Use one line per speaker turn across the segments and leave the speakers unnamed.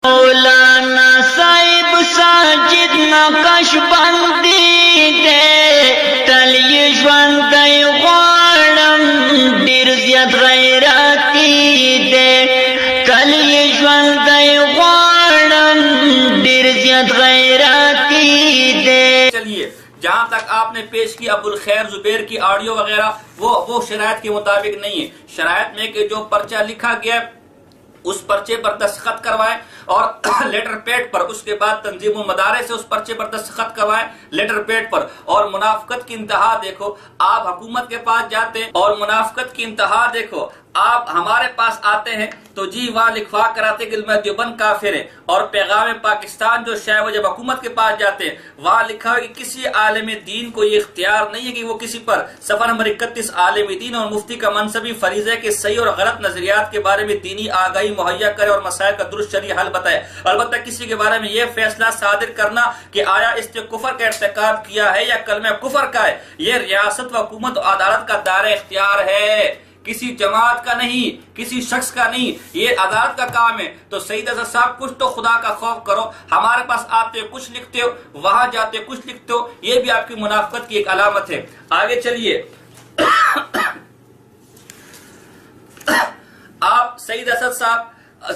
مولانا صاحب ساجد نقش بندی دے تلی ژوندی غواړم ډیر زیات غیرتی دے تلی ژوندی غواړم ډیر زیات غیرتی دے.
چلیے جہاں تک آپ نے پیش کی ابو الخیر زبیر کی آڈیو وغیرہ وہ شرائط کے مطابق نہیں ہے. شرائط میں کہ جو پرچہ لکھا گیا اس پرچے پر دستخط کروائے اور لیٹر پیڈ پر، اس کے بعد تنظیم المدارس سے اس پرچے پر دستخط کروائے لیٹر پیڈ پر. اور منافقت کی انتہا دیکھو، آپ حکومت کے پاس جاتے اور منافقت کی انتہا دیکھو، آپ ہمارے پاس آتے ہیں تو جی وہاں لکھوا کراتے کہ علماء دیوبند کافر ہے. اور پیغام پاکستان جو شاید وہ جب حکومت کے پاس جاتے ہیں وہاں لکھا ہے کہ کسی عالم دین کو یہ اختیار نہیں ہے کہ وہ کسی پر صفحہ نمبر 31 عالم دین اور مفتی کا منصبی فریضہ ہے کہ صحیح اور غلط نظریات کے بارے میں دینی آگاہی مہیا کرے اور مسائل کا درست شرعی حل بتائے. البتہ کسی کے بارے میں یہ فیصلہ صادر کرنا کہ آیا اس نے کفر کا ارتکاب کیا ہے یا کلمہ کفر کا ہے، یہ ریاست و حکومت و عدالت کا دائرہ اختیار ہے، کسی جماعت کا نہیں، کسی شخص کا نہیں، یہ عدالت کا کام ہے. تو سید اظہر صاحب کچھ تو خدا کا خوف کرو، ہمارے پاس آتے ہو کچھ لکھتے ہو، وہاں جاتے ہو کچھ لکھتے ہو، یہ بھی آپ کی منافقت کی ایک علامت ہے. آگے چلیے. آپ سید اسد صاحب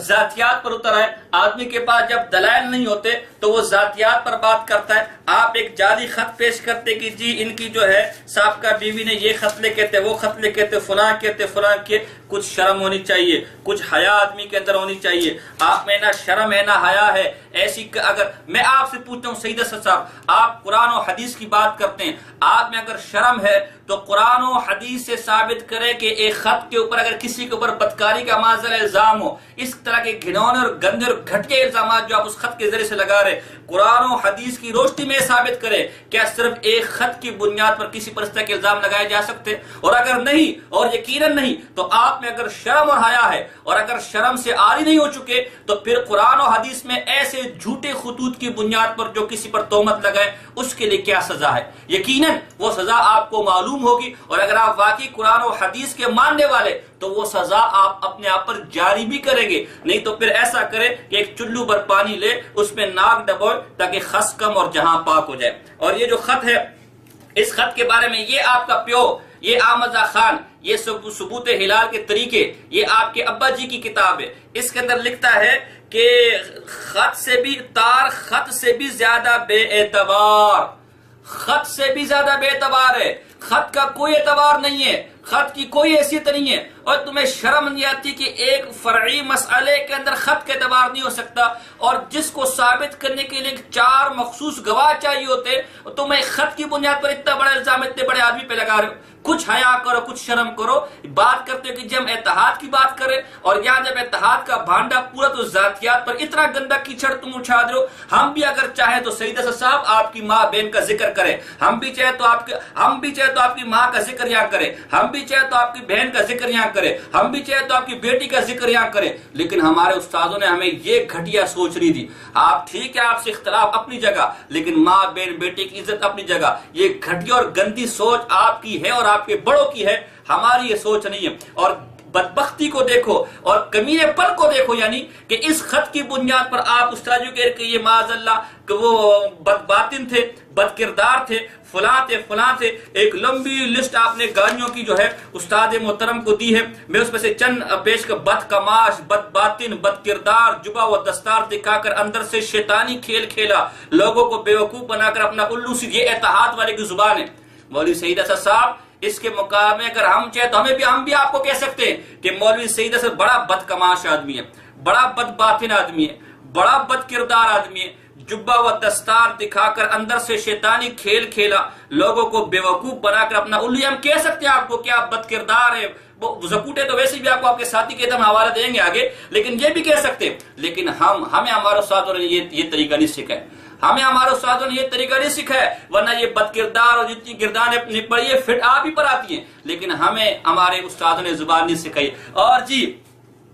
ذاتیات پر اتر آئے. آدمی کے پاس جب دلائل نہیں ہوتے تو وہ ذاتیات پر بات کرتا ہے. آپ ایک جعلی خط پیش کرتے کہ جی ان کی جو ہے سابقہ بیوی نے یہ خط لکھے تھے، وہ خط لکھے تھے، فلاں کہتے فلاں کے. کچھ شرم ہونی چاہیے، کچھ حیا آدمی کے اندر ہونی چاہیے. آپ میں نہ شرم ہے نہ حیا ہے. ایسی اگر میں آپ سے پوچھتا ہوں سید اسد صاحب، آپ قرآن و حدیث کی بات کرتے ہیں، آپ میں اگر شرم ہے تو قرآن و حدیث سے ثابت کرے کہ ایک خط کے اوپر اگر کسی کے اوپر بدکاری کا معذر الزام ہو، اس طرح کے گھنونے اور گندے اور گھٹیا الزامات جو آپ اس خط کے ذریعے سے لگا رہے، قرآن و حدیث کی روشنی میں ثابت کرے کیا صرف ایک خط کی بنیاد پر کسی پر اس طرح کے الزام لگائے جا سکتے؟ اور اگر نہیں، اور یقیناً نہیں، تو آپ میں اگر شرم اور حیا ہے اور اگر شرم سے عاری نہیں ہو چکے تو پھر قرآن و حدیث میں ایسے جھوٹے خطوط کی بنیاد پر جو کسی پر تہمت لگائے اس کے لیے کیا سزا ہے؟ یقیناً وہ سزا آپ کو معلوم ہوگی. اور اگر آپ واقعی قرآن و حدیث کے ماننے والے تو وہ سزا آپ اپنے آپ پر جاری بھی کریں گے. نہیں تو پھر ایسا کرے کہ ایک چلو بھر پانی لے، اس میں ناک ڈبوئے تاکہ خس کم اور جہاں پاک ہو جائے. اور یہ جو خط ہے، اس خط کے بارے میں یہ آپ کا پیو، یہ احمد رضا خان، یہ ثبوت ہلال کے طریقے، یہ آپ کے ابا جی کی کتاب ہے. اس کے اندر لکھتا ہے کہ خط سے بھی تار، خط سے بھی زیادہ بے اعتبار، خط سے بھی زیادہ بے اعتبار ہے. خط کا کوئی اعتبار نہیں ہے، خط کی کوئی حیثیت نہیں ہے. اور تمہیں شرم نہیں آتی کہ ایک فرعی مسئلے کے اندر خط کا اعتبار نہیں ہو سکتا، اور جس کو ثابت کرنے کے لیے 4 مخصوص گواہ چاہیے ہوتے، تمہیں خط کی بنیاد پر اتنا بڑا الزام اتنے بڑے آدمی پہ لگا رہے ہو. کچھ حیا کرو، کچھ شرم کرو. بات کرتے ہو کہ جب اتحاد کی بات کرے، اور یہاں جب اتحاد کا بھانڈا پورا تو ذاتیات پر اتنا گندا کیچڑ تم اچھا دے ہو. ہم بھی اگر چاہیں تو سید اسد صاحب آپ کی ماں بہن کا ذکر کریں، ہم بھی چاہے تو آپ کی ماں کا ذکر یہاں کریں، ہم بھی چاہے تو آپ کی بہن کا ذکر یہاں کریں، ہم بھی چاہے تو آپ کی بیٹی کا ذکر یہاں کریں. لیکن ہمارے استاذوں نے ہمیں یہ گھٹیا سوچ نہیں دی. آپ ٹھیک ہے، آپ سے اختلاف اپنی جگہ، لیکن ماں بہن بیٹی کی عزت اپنی جگہ. یہ گھٹیا اور گندی سوچ آپ کی ہے اور آپ کے بڑوں کی ہے، ہماری یہ سوچ نہیں ہے. اور بدبختی کو دیکھو اور کمینے پن کو دیکھو، یعنی کہ اس خط کی بنیاد پر آپ استاد جو کہہ کہ یہ معاذ اللہ کہ وہ بد باطن تھے، بد کردار تھے، فلاں تھے. ایک لمبی لسٹ آپ نے گالیوں کی جو ہے استاد محترم کو دی ہے. میں اس میں سے چند پیش کر: بد کماش، بد باطن، بد کردار، جبا و دستار دکھا کر اندر سے شیطانی کھیل کھیلا، لوگوں کو بیوقوف بنا کر اپنا الو سی. یہ اتحاد والے کی زبان ہے. مولوی سعید اسد صاحب اس کے مقابلے میں اگر ہم چاہیں تو ہم بھی آپ کو کہہ سکتے ہیں کہ مولوی سعید اسد بڑا بد کماش آدمی ہے، بڑا بد باطن آدمی ہے، بڑا بد کردار آدمی ہے. جبہ و دستار دکھا کر اندر سے شیطانی کھیل کھیلا، لوگوں کو بیوقوف بنا کر اپنا الو. ہم کہہ سکتے ہیں آپ کو کہ آپ بد کردار ہے. زکوٹے تو ویسے بھی آپ کو آپ کے ساتھی کے ہم حوالہ دیں گے آگے، لیکن یہ بھی کہہ سکتے ہیں. لیکن ہمیں ہمارے استادوں نے یہ طریقہ نہیں سکھایا، ہمیں ہمارے استادوں نے یہ طریقہ نہیں سکھایا. ورنہ یہ بد کردار اور جتنی گردانیں پڑی ہے فٹ آپ ہی پر آتی ہیں، لیکن ہمیں ہمارے استادوں نے زبان نہیں سکھائی. اور جی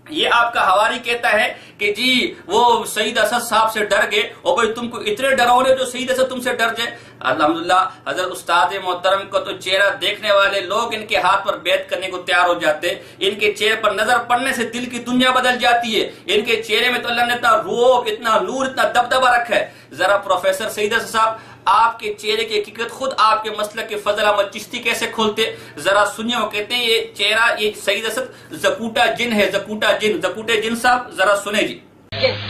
یہ آپ کا حواری کہتا ہے کہ جی وہ سعید اسد صاحب سے ڈر گئے، اور بھئی تم کو اتنے ڈراؤنے جو سعید اسد تم سے ڈر جائے۔ الحمدللہ حضرت استاد محترم کو تو چہرہ دیکھنے والے لوگ ان کے ہاتھ پر بیعت کرنے کو تیار ہو جاتے ہیں، ان کے چہرے پر نظر پڑنے سے دل کی دنیا بدل جاتی ہے، ان کے چہرے میں تو اللہ نے اتنا روب، اتنا نور، اتنا دبدبہ رکھا ہے۔ ذرا پروفیسر سعید اسد صاحب آپ کے چہرے کی حقیقت خود آپ کے مسلک کے فضل احمد چشتی کیسے کھولتے، ذرا سنیے۔ وہ کہتے ہیں یہ چہرہ، یہ سعید اسد زکوٹا جن ہے، زکوٹا جن، زکوٹے جن صاحب ذرا سنیں جی۔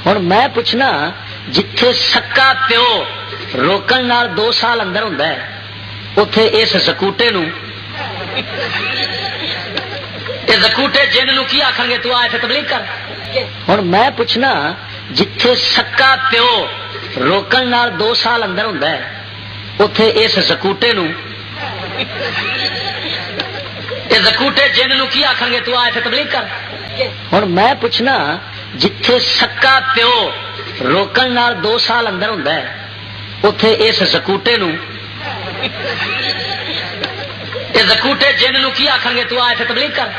اور میں پوچھنا جتھے سکا پیو روکن نال 2 سال اندر ہوندا ہے، اوتھے اس زکوٹے نو تے زکوٹے جن نو کی آکھن گے؟ تو آئے تے تبلیغ کر۔ اور میں پوچھنا جتھے سکا پیو روکن نال 2 سال اندر ہوندا ہے، اوتھے اس زکوٹے نو تے زکوٹے جن نو کی آکھن گے؟ تو آئے تے تبلیغ کر۔ اور میں پوچھنا جتھے سکا پیو روکن نال 2 سال اندر ہوندا ہے، اوتھے اس زکوٹے نو تے زکوٹے جن نو کی آکھن گے؟ تو آئے تے تبلیغ کر۔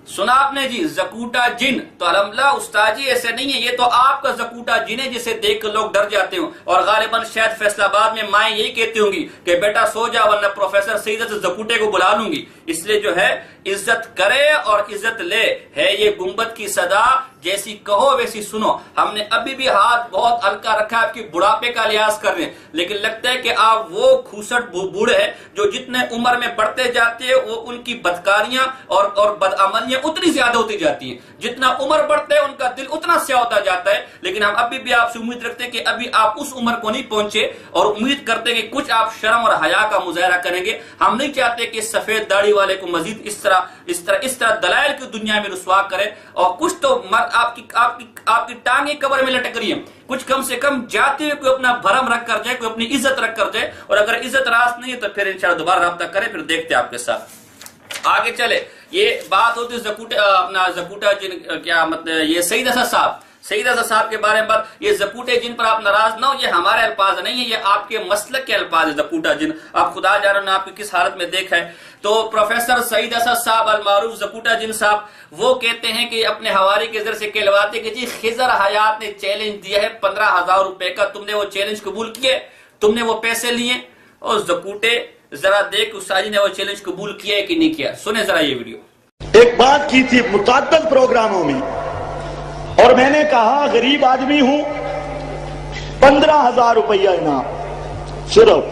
سنا آپ نے جی، زکوٹا جن؟ تو الحمدللہ استاد جی ایسے نہیں ہے، یہ تو آپ کا زکوٹا جن ہے جسے دیکھ کر لوگ ڈر جاتے ہوں، اور غالباً شاید فیصل آباد میں مائیں یہی کہتی ہوں گی کہ بیٹا سو جا ورنہ پروفیسر سعید اسد زکوٹے کو بلا لوں گی۔ اس لیے جو ہے عزت کرے اور عزت لے، ہے یہ گنبد کی صدا، جیسی کہو ویسی سنو۔ ہم نے ابھی بھی ہاتھ بہت ہلکا رکھا ہے آپ کی بڑھاپے کا لحاظ کر رہے ہیں، لیکن لگتا ہے کہ آپ وہ کھوسٹ بوڑھے ہیں جو جتنے عمر میں بڑھتے جاتے ہیں وہ ان کی بدکاریاں اور بدعملیاں اتنی زیادہ ہوتی جاتی ہیں، جتنا عمر بڑھتا ہے ان کا دل اتنا سیاہ ہوتا جاتا ہے۔ لیکن ہم ابھی بھی آپ سے امید رکھتے ہیں کہ ابھی آپ اس عمر کو نہیں پہنچے، اور امید کرتے ہیں کہ کچھ آپ شرم اور حیا کا مظاہرہ کریں گے۔ ہم نہیں چاہتے کہ سفید داڑھی والے کو مزید اس طرح دلائل کی دنیا میں رسوا کرے، اور کچھ تو آپ کی ٹانگیں قبر میں لٹک رہی ہیں، کچھ کم سے کم جاتے ہوئے کوئی اپنا بھرم رکھ کر جائے، کوئی اپنی عزت رکھ کر جائے، اور اگر عزت راست نہیں ہے تو پھر انشاءاللہ دوبارہ رابطہ کریں، پھر دیکھتے ہیں آپ کے ساتھ آگے چلے۔ یہ بات ہوتی زکوٹا جن، کیا مطلب یہ سعید اسد صاحب کے بارے میں بات، یہ زکوٹے جن پر آپ ناراض نہ ہو، یہ ہمارے الفاظ نہیں ہیں، یہ آپ کے مسلک کے الفاظ ہیں۔ زکوٹا جن آپ خدا جانو نے آپ کی کس حالت میں دیکھا ہے۔ تو پروفیسر سعید اسد صاحب المعروف زکوٹا جن صاحب وہ کہتے ہیں کہ اپنے حواری کے ذریعے سے کہلواتے کہ جی خضر حیات نے چیلنج دیا ہے 15,000 روپے کا، تم نے وہ چیلنج قبول کیے، تم نے وہ پیسے لیے؟ اور زکوٹے ذرا دیکھ استاد جی نے وہ چیلنج قبول کیا ہے کہ نہیں کیا، سنیں ذرا یہ ویڈیو۔
ایک بات کی تھی متعدد پروگراموں میں، اور میں نے کہا غریب آدمی ہوں، 15,000 روپیہ انعام، صرف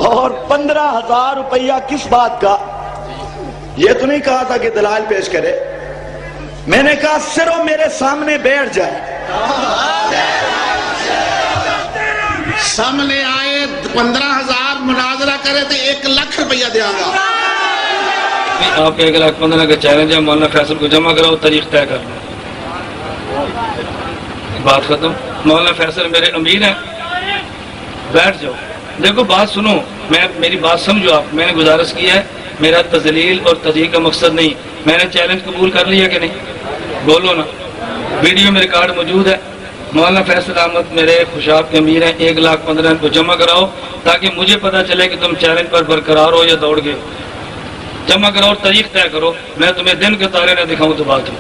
اور 15,000 روپیہ کس بات کا؟ یہ تو نہیں کہا تھا کہ دلائل پیش کرے، میں نے کہا صرف میرے سامنے بیٹھ جائے،
سامنے آئے 15,000 مناظرہ کرے تو 1,00,000 روپیہ دیا گا۔
آپ 1,15,000 کا چیلنج ہے، مولانا فیصل کو جمع کراؤ، تاریخ طے کر لیں، بات ختم۔ مولانا فیصل میرے امیر ہیں، بیٹھ جاؤ۔ دیکھو بات سنو، میری بات سمجھو آپ، میں نے گزارش کی ہے، میرا تذلیل اور تضییع کا مقصد نہیں، میں نے چیلنج قبول کر لیا کہ نہیں؟ بولو نا، ویڈیو میں ریکارڈ موجود ہے۔ مولانا فیصل احمد میرے خوشاب کے امیر ہیں، 1,15,000 کو جمع کراؤ تاکہ مجھے پتا چلے کہ تم چیلنج پر برقرار ہو یا دوڑ گئے۔ جمع کرو اور تاریخ طے کرو، میں تمہیں دن کے تارے نہ دکھاؤں تو بات ہو۔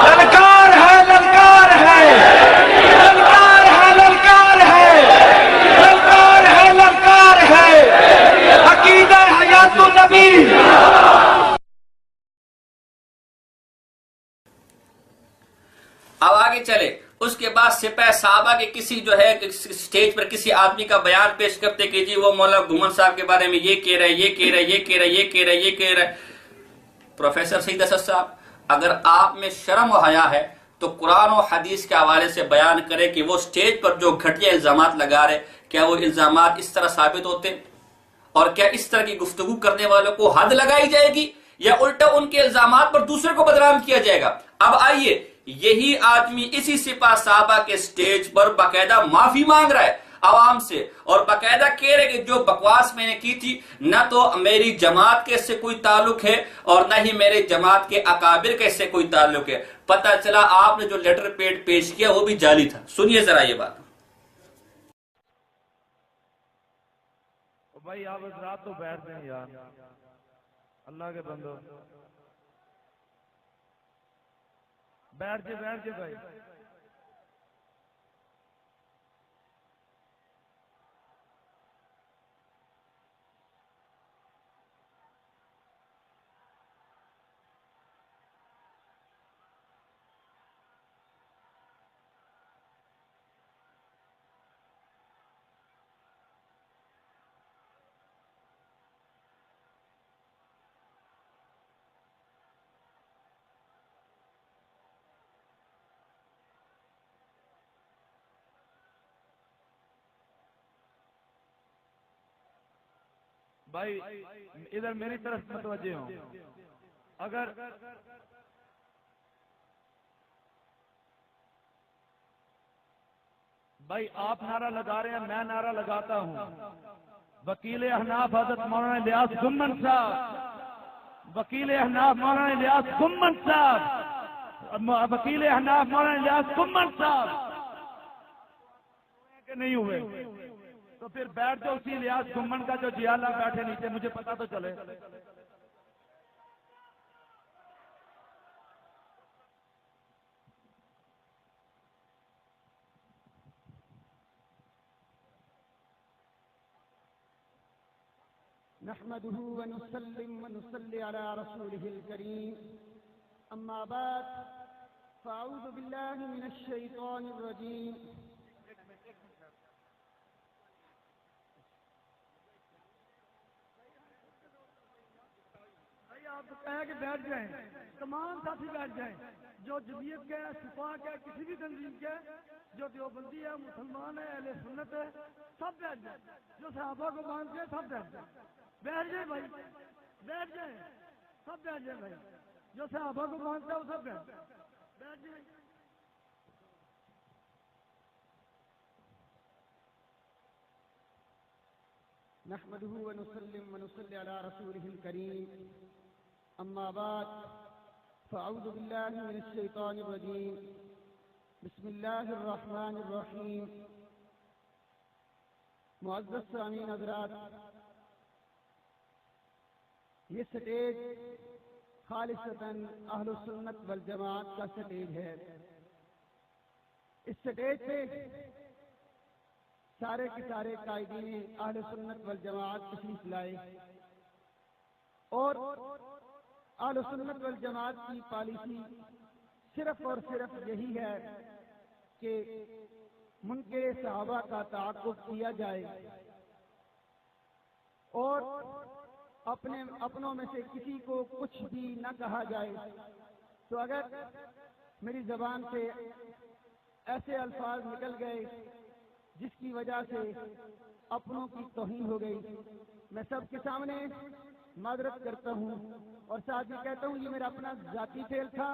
للکار ہے، للکار ہے، للکار ہے، للکار ہے، للکار ہے، للکار ہے، عقیدہ حیات النبی۔
اب آگے چلے، اس کے بعد سپہ صحابہ کے کسی جو ہے سٹیج پر کسی آدمی کا بیان پیش کرتے کہ جی وہ مولانا گھومن صاحب کے بارے میں یہ کہہ رہے، یہ کہہ رہے، یہ کہہ رہے، یہ کہہ رہے، یہ کہہ رہے۔ پروفیسر سعید اسد صاحب اگر آپ میں شرم و حیا ہے تو قرآن و حدیث کے حوالے سے بیان کرے کہ وہ سٹیج پر جو گھٹیا الزامات لگا رہے، کیا وہ الزامات اس طرح ثابت ہوتے، اور کیا اس طرح کی گفتگو کرنے والوں کو حد لگائی جائے گی، یا الٹا ان کے الزامات پر دوسرے کو بدنام کیا جائے گا؟ اب آئیے، یہی آدمی اسی سپہ صحابہ کے سٹیج پر باقاعدہ معافی مانگ رہا ہے عوام سے، اور باقاعدہ کہہ رہے کہ جو بکواس میں نے کی تھی نہ تو میری جماعت کے سے کوئی تعلق ہے اور نہ ہی میرے جماعت کے اکابر کے سے کوئی تعلق ہے، پتہ چلا آپ نے جو لیٹر پیڈ پیش کیا وہ بھی جعلی تھا۔ سنیے ذرا یہ بات۔
بھائی آپ حضرات تو بیٹھ دیں یار، اللہ کے بندو بیٹھ جے بھائی. بھائی ادھر میری طرف متوجہ ہوں. اگر بھائی آپ نعرہ لگا رہے ہیں، میں نعرہ لگاتا ہوں. وکیل احناف حضرت مولانا الیاس گمن صاحب، وکیل احناف مولانا الیاس گمن صاحب، وکیل احناف مولانا الیاس گمن صاحب کہ نہیں ہوئے تو پھر بیٹھ جاؤ اسی الیاس گمن کا جو جیالہ بیٹھے نیچے، مجھے پتا تو چلے.
نحمده ونسلم ونصلي على رسوله الكريم أما بعد فأعوذ بالله من الشيطان الرجيم. آپ کہہ کہ بیٹھ جائیں، تمام ساتھی بیٹھ جائیں، جو جمعیت کے شفا کے کسی بھی تنظیم کے، جو دیوبندی ہے، مسلمان ہے، اہل سنت ہے، سب بیٹھ جائیں، جو صحابہ کو مانتے ہیں سب بیٹھ جائیں. بیٹھ جائیں بھائی، بیٹھ جائیں، سب بیٹھ جائیں بھائی، جو صحابہ کو مانتے ہیں وہ سب بیٹھ جائیں. بیٹھ جائیں. نحمده ونسلم ونصلي على رسوله الكريم أما بعد فأعوذ بالله من الشيطان الرجيم. بسم الله الرحمن الرحيم. معزز سامعین حضرات، یہ سٹیج خالصتاً اہل سنت والجماعت کا سٹیج ہے. اس سٹیج پہ سارے کے سارے قائدین اہل سنت والجماعت تشریف لائے اور اہل سنت والجماعت کی پالیسی صرف اور صرف یہی ہے کہ منکر صحابہ کا تعاقب کیا جائے اور اپنوں میں سے کسی کو کچھ بھی نہ کہا جائے. تو اگر میری زبان سے ایسے الفاظ نکل گئے جس کی وجہ سے اپنوں کی توہین ہو گئی، میں سب کے سامنے معذرت کرتا ہوں اور ساتھ ہی کہتا ہوں یہ میرا اپنا ذاتی فعل تھا.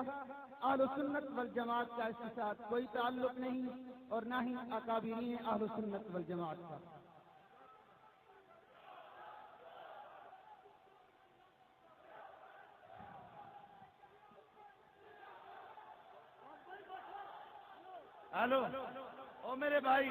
اہل سنت والجماعت کا اس کے ساتھ کوئی تعلق نہیں اور نہ ہی اکابرین اہل سنت والجماعت کا.
ہلو او میرے بھائی،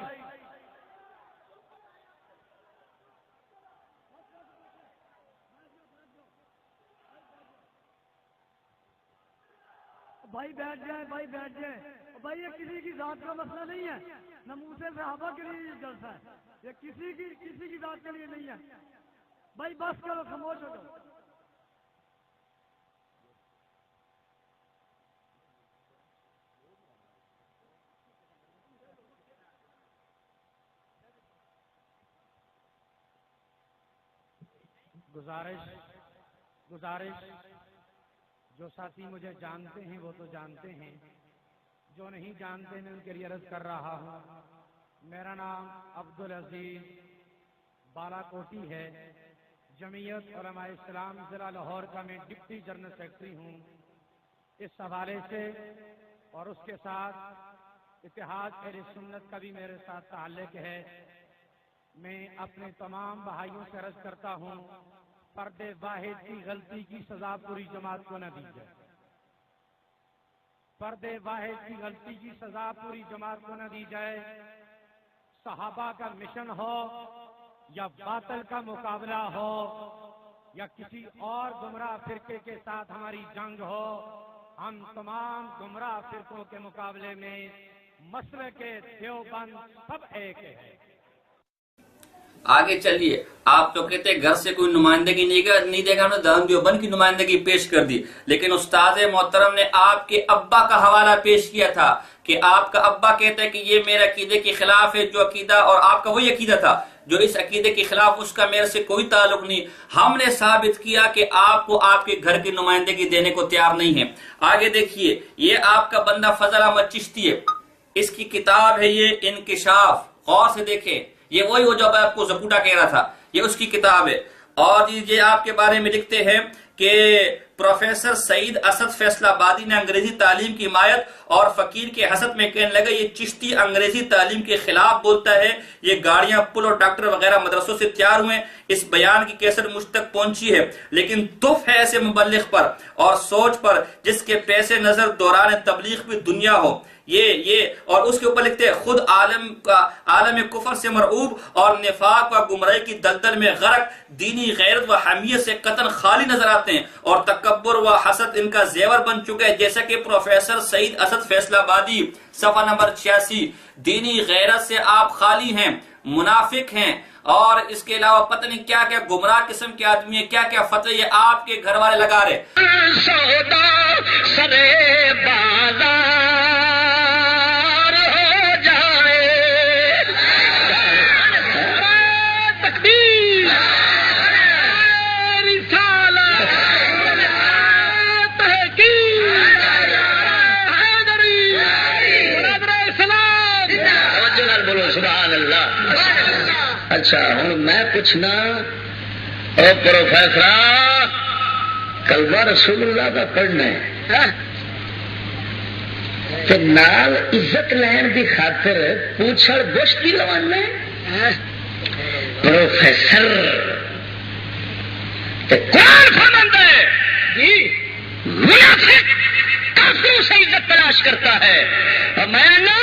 بھائی بیٹھ جائیں، بھائی بیٹھ جائیں. بھائی یہ کسی کی ذات کا مسئلہ نہیں ہے، نموذج صحابہ کے لیے یہ جلسہ ہے، یہ کسی کی ذات کے لیے نہیں ہے. بھائی بس کرو، خاموش ہو جاؤ.
گزارش جو ساتھی مجھے جانتے ہیں وہ تو جانتے ہیں، جو نہیں جانتے میں ان کے لیے عرض کر رہا ہوں. میرا نام عبدالعزیز بالا کوٹی ہے. جمعیت علماء اسلام ضلع لاہور کا میں ڈپٹی جنرل سیکرٹری ہوں. اس حوالے سے اور اس کے ساتھ اتحاد اہل سنت کا بھی میرے ساتھ تعلق ہے. میں اپنے تمام بھائیوں سے عرض کرتا ہوں فرد واحد کی غلطی کی سزا پوری جماعت کو نہ دی جائے. فرد واحد کی غلطی کی سزا پوری جماعت کو نہ دی جائے. صحابہ کا مشن ہو یا باطل کا مقابلہ ہو، یا کسی اور گمراہ فرقے کے ساتھ ہماری جنگ ہو، ہم تمام گمراہ فرقوں کے مقابلے میں مسلک دیوبند سب ایک ہے۔
آگے چلیے، آپ تو کہتے گھر سے کوئی نمائندگی نہیں دے گا، انہوں نے دہن دیوبند کی نمائندگی پیش کر دی، لیکن استاد محترم نے آپ کے ابا کا حوالہ پیش کیا تھا کہ آپ کا ابا کہتا ہے کہ یہ میرے عقیدے کے خلاف ہے، جو عقیدہ، اور آپ کا وہی عقیدہ تھا جو اس عقیدے کے خلاف، اس کا میرے سے کوئی تعلق نہیں۔ ہم نے ثابت کیا کہ آپ کو آپ کے گھر کی نمائندگی دینے کو تیار نہیں ہے۔ آگے دیکھیے، یہ آپ کا بندہ فضل احمد چشتی ہے، اس کی کتاب ہے یہ انکشاف، غور سے دیکھیں، یہ وہی وہ جو آپ کو زکوٹا کہہ رہا تھا، یہ اس کی کتاب ہے۔ اور یہ آپ کے بارے میں لکھتے ہیں کہ پروفیسر سعید اسد فیصلہ آبادی نے انگریزی تعلیم کی حمایت اور فقیر کے حسد میں کہنے لگا یہ چشتی انگریزی تعلیم کے خلاف بولتا ہے، یہ گاڑیاں، پل اور ڈاکٹر وغیرہ مدرسوں سے تیار ہوئے، اس بیان کی کیسٹ مجھ تک پہنچی ہے، لیکن تف ہے ایسے مبلغ پر اور سوچ پر جس کے پیش نظر دوران تبلیغ بھی دنیا ہو۔ یہ اور اس کے اوپر لکھتے ہیں خود عالم کفر سے مرعوب اور نفاق و گمراہی کی دلدل میں غرق، دینی غیرت و حمیت سے قطن خالی نظر آتے ہیں اور تکبر و حسد ان کا زیور بن چکا ہے، جیسا کہ پروفیسر سعید اسد فیصلہ آبادی صفحہ نمبر 86۔ دینی غیرت سے آپ خالی ہیں، منافق ہیں، اور اس کے علاوہ پتہ نہیں کیا کیا گمراہ قسم کے آدمی ہیں، کیا کیا فتوی یہ آپ کے گھر والے لگا رہے۔
سودا سرے بازار ہو جائے، تکبیر، رسالت، تحقیق، حیدری، برادر اسلام، توجہ نال بولو سبحان اللہ۔ اچھا ہوں میں پوچھنا، اے پروفیسر، کلمہ رسول اللہ کا پڑھنا ہے تے نال عزت لین دی خاطر پوچھڑ گوشت بھی لوانا ہے؟ پروفیسر تے قرآن فرماتا ہے منافق کافروں سے عزت تلاش کرتا ہے، اور میں نا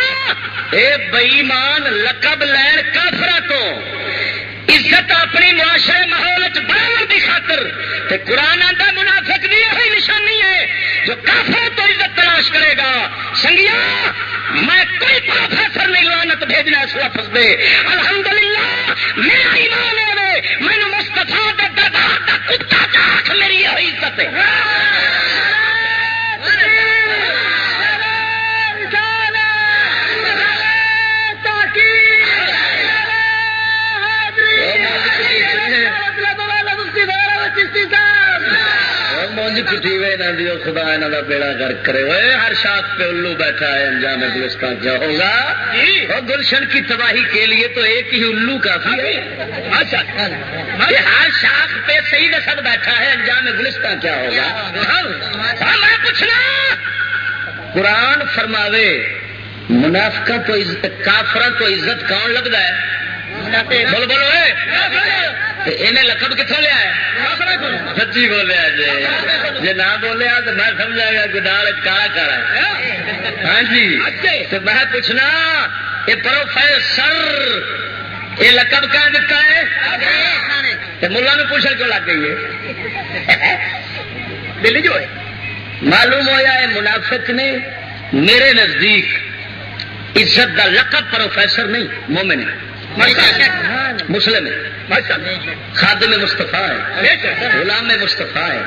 اے بے ایمان لقب لین کافرہ تو عزت اپنی معاشرے ماحول بڑھانے کی خاطر تے قرآن آندا منافق بھی یہی نشانی ہے جو کافروں تو عزت تلاش کرے گا۔ سنگیا میں کوئی پروفیسر نہیں لعنت بھیجنا اس لفظ دے، الحمدللہ میرا ایمان ہے، میں مصطفیٰ دے دربار دا کتا چاک میری یہی عزت ہے۔ خدا انہوں کا بیڑا گرک کرے ہوئے، ہر شاخ پہ الو بیٹھا ہے، انجام گلستان کیا ہوگا؟ اور گلشن کی تباہی کے لیے تو ایک ہی الو کافی ہے، ہر شاخ پہ سعید اسد بیٹھا ہے، انجام گلستان کیا ہوگا؟ میں پوچھنا، قرآن فرماوے منافقہ تو کافرہ تو عزت کون لگتا ہے؟ بولو بولو انہیں لقب کتوں لیا ہے؟ سچی بولیا جی نہ بولیا تو میں سمجھا گا کہ دال کالا کالا ہے۔ ہاں جی تو میں پوچھنا، یہ پروفیسر یہ لقب کہاں دیتا ہے؟ ملا نے پوچھنے کیوں لگ گئی ہے؟ دلی جو ہے معلوم ہوا ہے منافق نے میرے نزدیک عزت کا لقب پروفیسر نہیں، مومن ہے، مسلم ہے، خادم مصطفیٰ ہے، غلام مصطفیٰ ہے،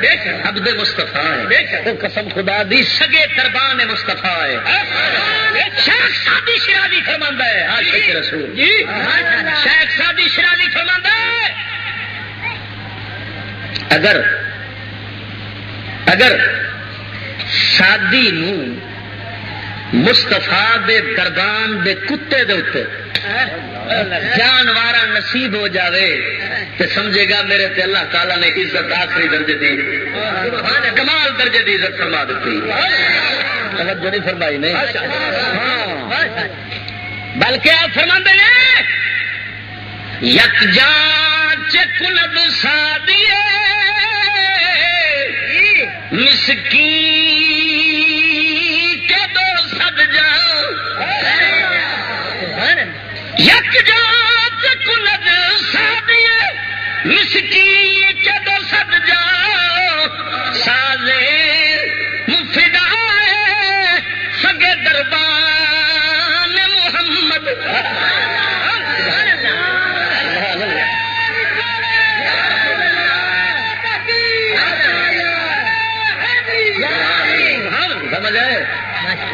عبد مصطفیٰ ہے، تو قسم خدا دی سگے دربان مصطفیٰ ہے۔ شیخ سادی شیرازی فرماندا ہے، عاشق رسول شیخ سادی شیرازی فرماندا ہے، اگر سادی نو مصطفیٰ دے دربان دے کتے دے اوتے جانوارا نصیب ہو جاوے تو سمجھے گا میرے تے اللہ تعالیٰ نے عزت آخری درجے دی، کمال درجے دی عزت فرما دیتی، توجہ نہیں فرمائی نہیں؟ بلکہ آپ فرماندے نے یکجان چکلب سادیے مسکین کے دو سد جاؤ، یک جات کلد سادیے مسکین کے دو سد سمجھ آئے؟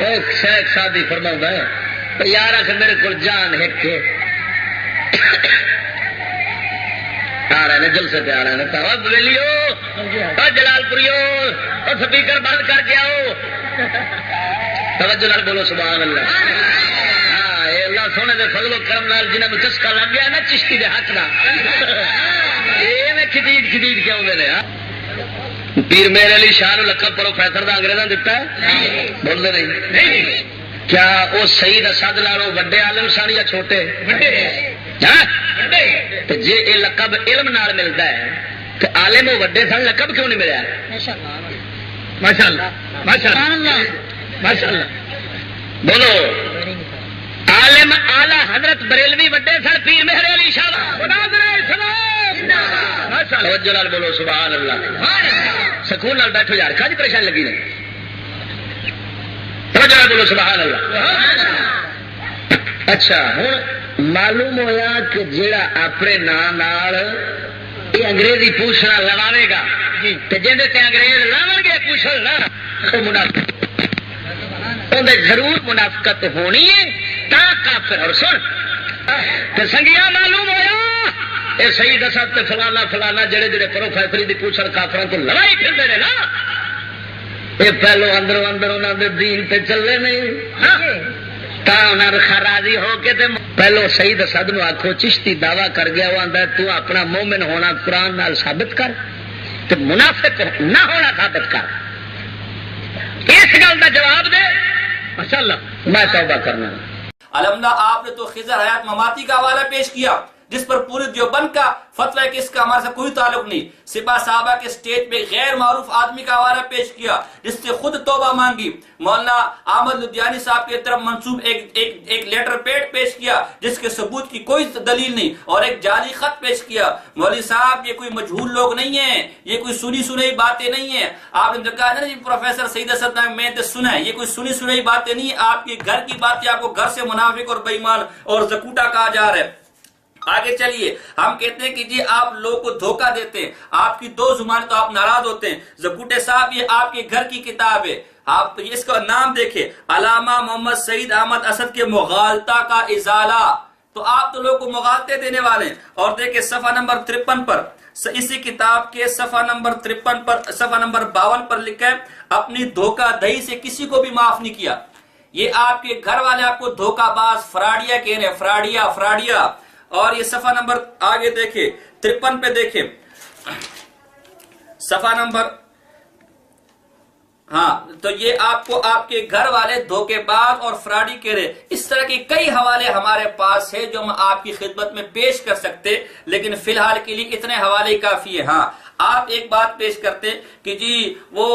ایک شیخ صاحب فرماؤں ہے یار آخر میرے کو جان ہک کے آ رہے ہیں جلسے پہ آ رہے ہیں ویلیو جلال پوریو اور سپیکر بند کر کے آؤ توجہ نال بولو سبحان اللہ. ہاں یہ اللہ سونے دے فضل و کرم نال جنہاں نوں چسکا لگ گیا نا چشتی دے ہاتھ دا یہ میں کھدیڈ کھدیڈ کے آؤندے نے. پیر میرے علی شاہ نوں لقب پروفیسر دا انگریزاں دتا ہے بولدے نہیں. کیا وہ سید اسد نالوں وڈے عالم سن یا چھوٹے؟ جی یہ لقب علم نال ملتا ہے تو عالم وہ وڈے سن لقب کیوں نہیں ملیا؟ ماشاء اللہ ماشاء اللہ ماشاء اللہ بولو. عالم آلہ حضرت بریلوی وڈے سن پیر مہر علی شاہ توجہ نال بولو سبحان اللہ. سکون نال بیٹھو یار کاج پریشانی لگی نہیں توجہ نال بولو سبحان اللہ. اچھا ہوں معلوم ہوا کہ جیڑا اپنے نام یہ انگریزی پوچھنا لواوے گا جن سے انگریز لاو گے پوچھل نا وہ منافق اندر ضرور منافقت ہونی ہے تا کافر. اور سن تو سنگیا معلوم ہوا یہ صحیح دسا فلانا فلانا جڑے جڑے پروفیسری کی پوچھل کافروں کو لڑائی پھرتے ہیں نا یہ پہلو اندروں اندر انہوں نے دین تے چلے نہیں راضی ہو کے پہلو سید اسد نو آخو چشتی دعویٰ کر گیا وہ آتا ہے تو اپنا مومن ہونا قرآن نال ثابت کر تو منافق نہ ہونا ثابت کر. اس گل کا جواب دے ماشاء اللہ میں توبہ کرنا.
الحمدللہ آپ نے تو خضر حیات مماتی کا حوالہ پیش کیا جس پر پورے دیوبند کا فتویٰ ہے کہ اس کا ہمارے سے کوئی تعلق نہیں. سپاہ صحابہ کے سٹیج پہ غیر معروف آدمی کا حوالہ پیش کیا جس سے خود توبہ مانگی. مولانا احمد لدھیانی صاحب کی طرف منسوب ایک لیٹر پیڈ پیش کیا جس کے ثبوت کی کوئی دلیل نہیں اور ایک جعلی خط پیش کیا. مولوی صاحب یہ کوئی مجہول لوگ نہیں ہیں, یہ کوئی سنی سنی باتیں نہیں ہیں. آپ نے کہا نا جی پروفیسر سید اسد میں نے سنا ہے, یہ کوئی سنی سنی باتیں نہیں, آپ کے گھر کی باتیں آپ کو گھر سے منافق اور بے ایمان اور زکوٹا کہا جا رہا ہے. آگے چلیے ہم کہتے ہیں کہ جی آپ لوگوں کو دھوکہ دیتے ہیں, آپ کی دو زبان تو آپ ناراض ہوتے ہیں. زکوٹے صاحب یہ آپ کے گھر کی کتاب ہے, آپ اس کا نام دیکھیں علامہ محمد سعید احمد اسد کے مغالطہ کا ازالہ. تو آپ تو لوگوں کو مغالطے دینے والے ہیں. اور دیکھیں صفحہ نمبر 53 پر اسی کتاب کے صفحہ نمبر 53 پر صفحہ نمبر 52 پر لکھا ہے اپنی دھوکہ دہی سے کسی کو بھی معاف نہیں کیا. یہ آپ کے گھر والے آپ کو دھوکہ باز فراڈیا کہہ رہے ہیں, فراڈیا فراڈیا. اور یہ صفحہ نمبر آگے دیکھیں 53 پہ دیکھیں صفحہ نمبر ہاں تو یہ آپ کو آپ کے گھر والے دھوکے باز اور فراڈی کہہ رہے. اس طرح کے کئی حوالے ہمارے پاس ہے جو ہم آپ کی خدمت میں پیش کر سکتے, لیکن فی الحال کے لیے اتنے حوالے کافی ہے. ہاں آپ ایک بات پیش کرتے کہ جی وہ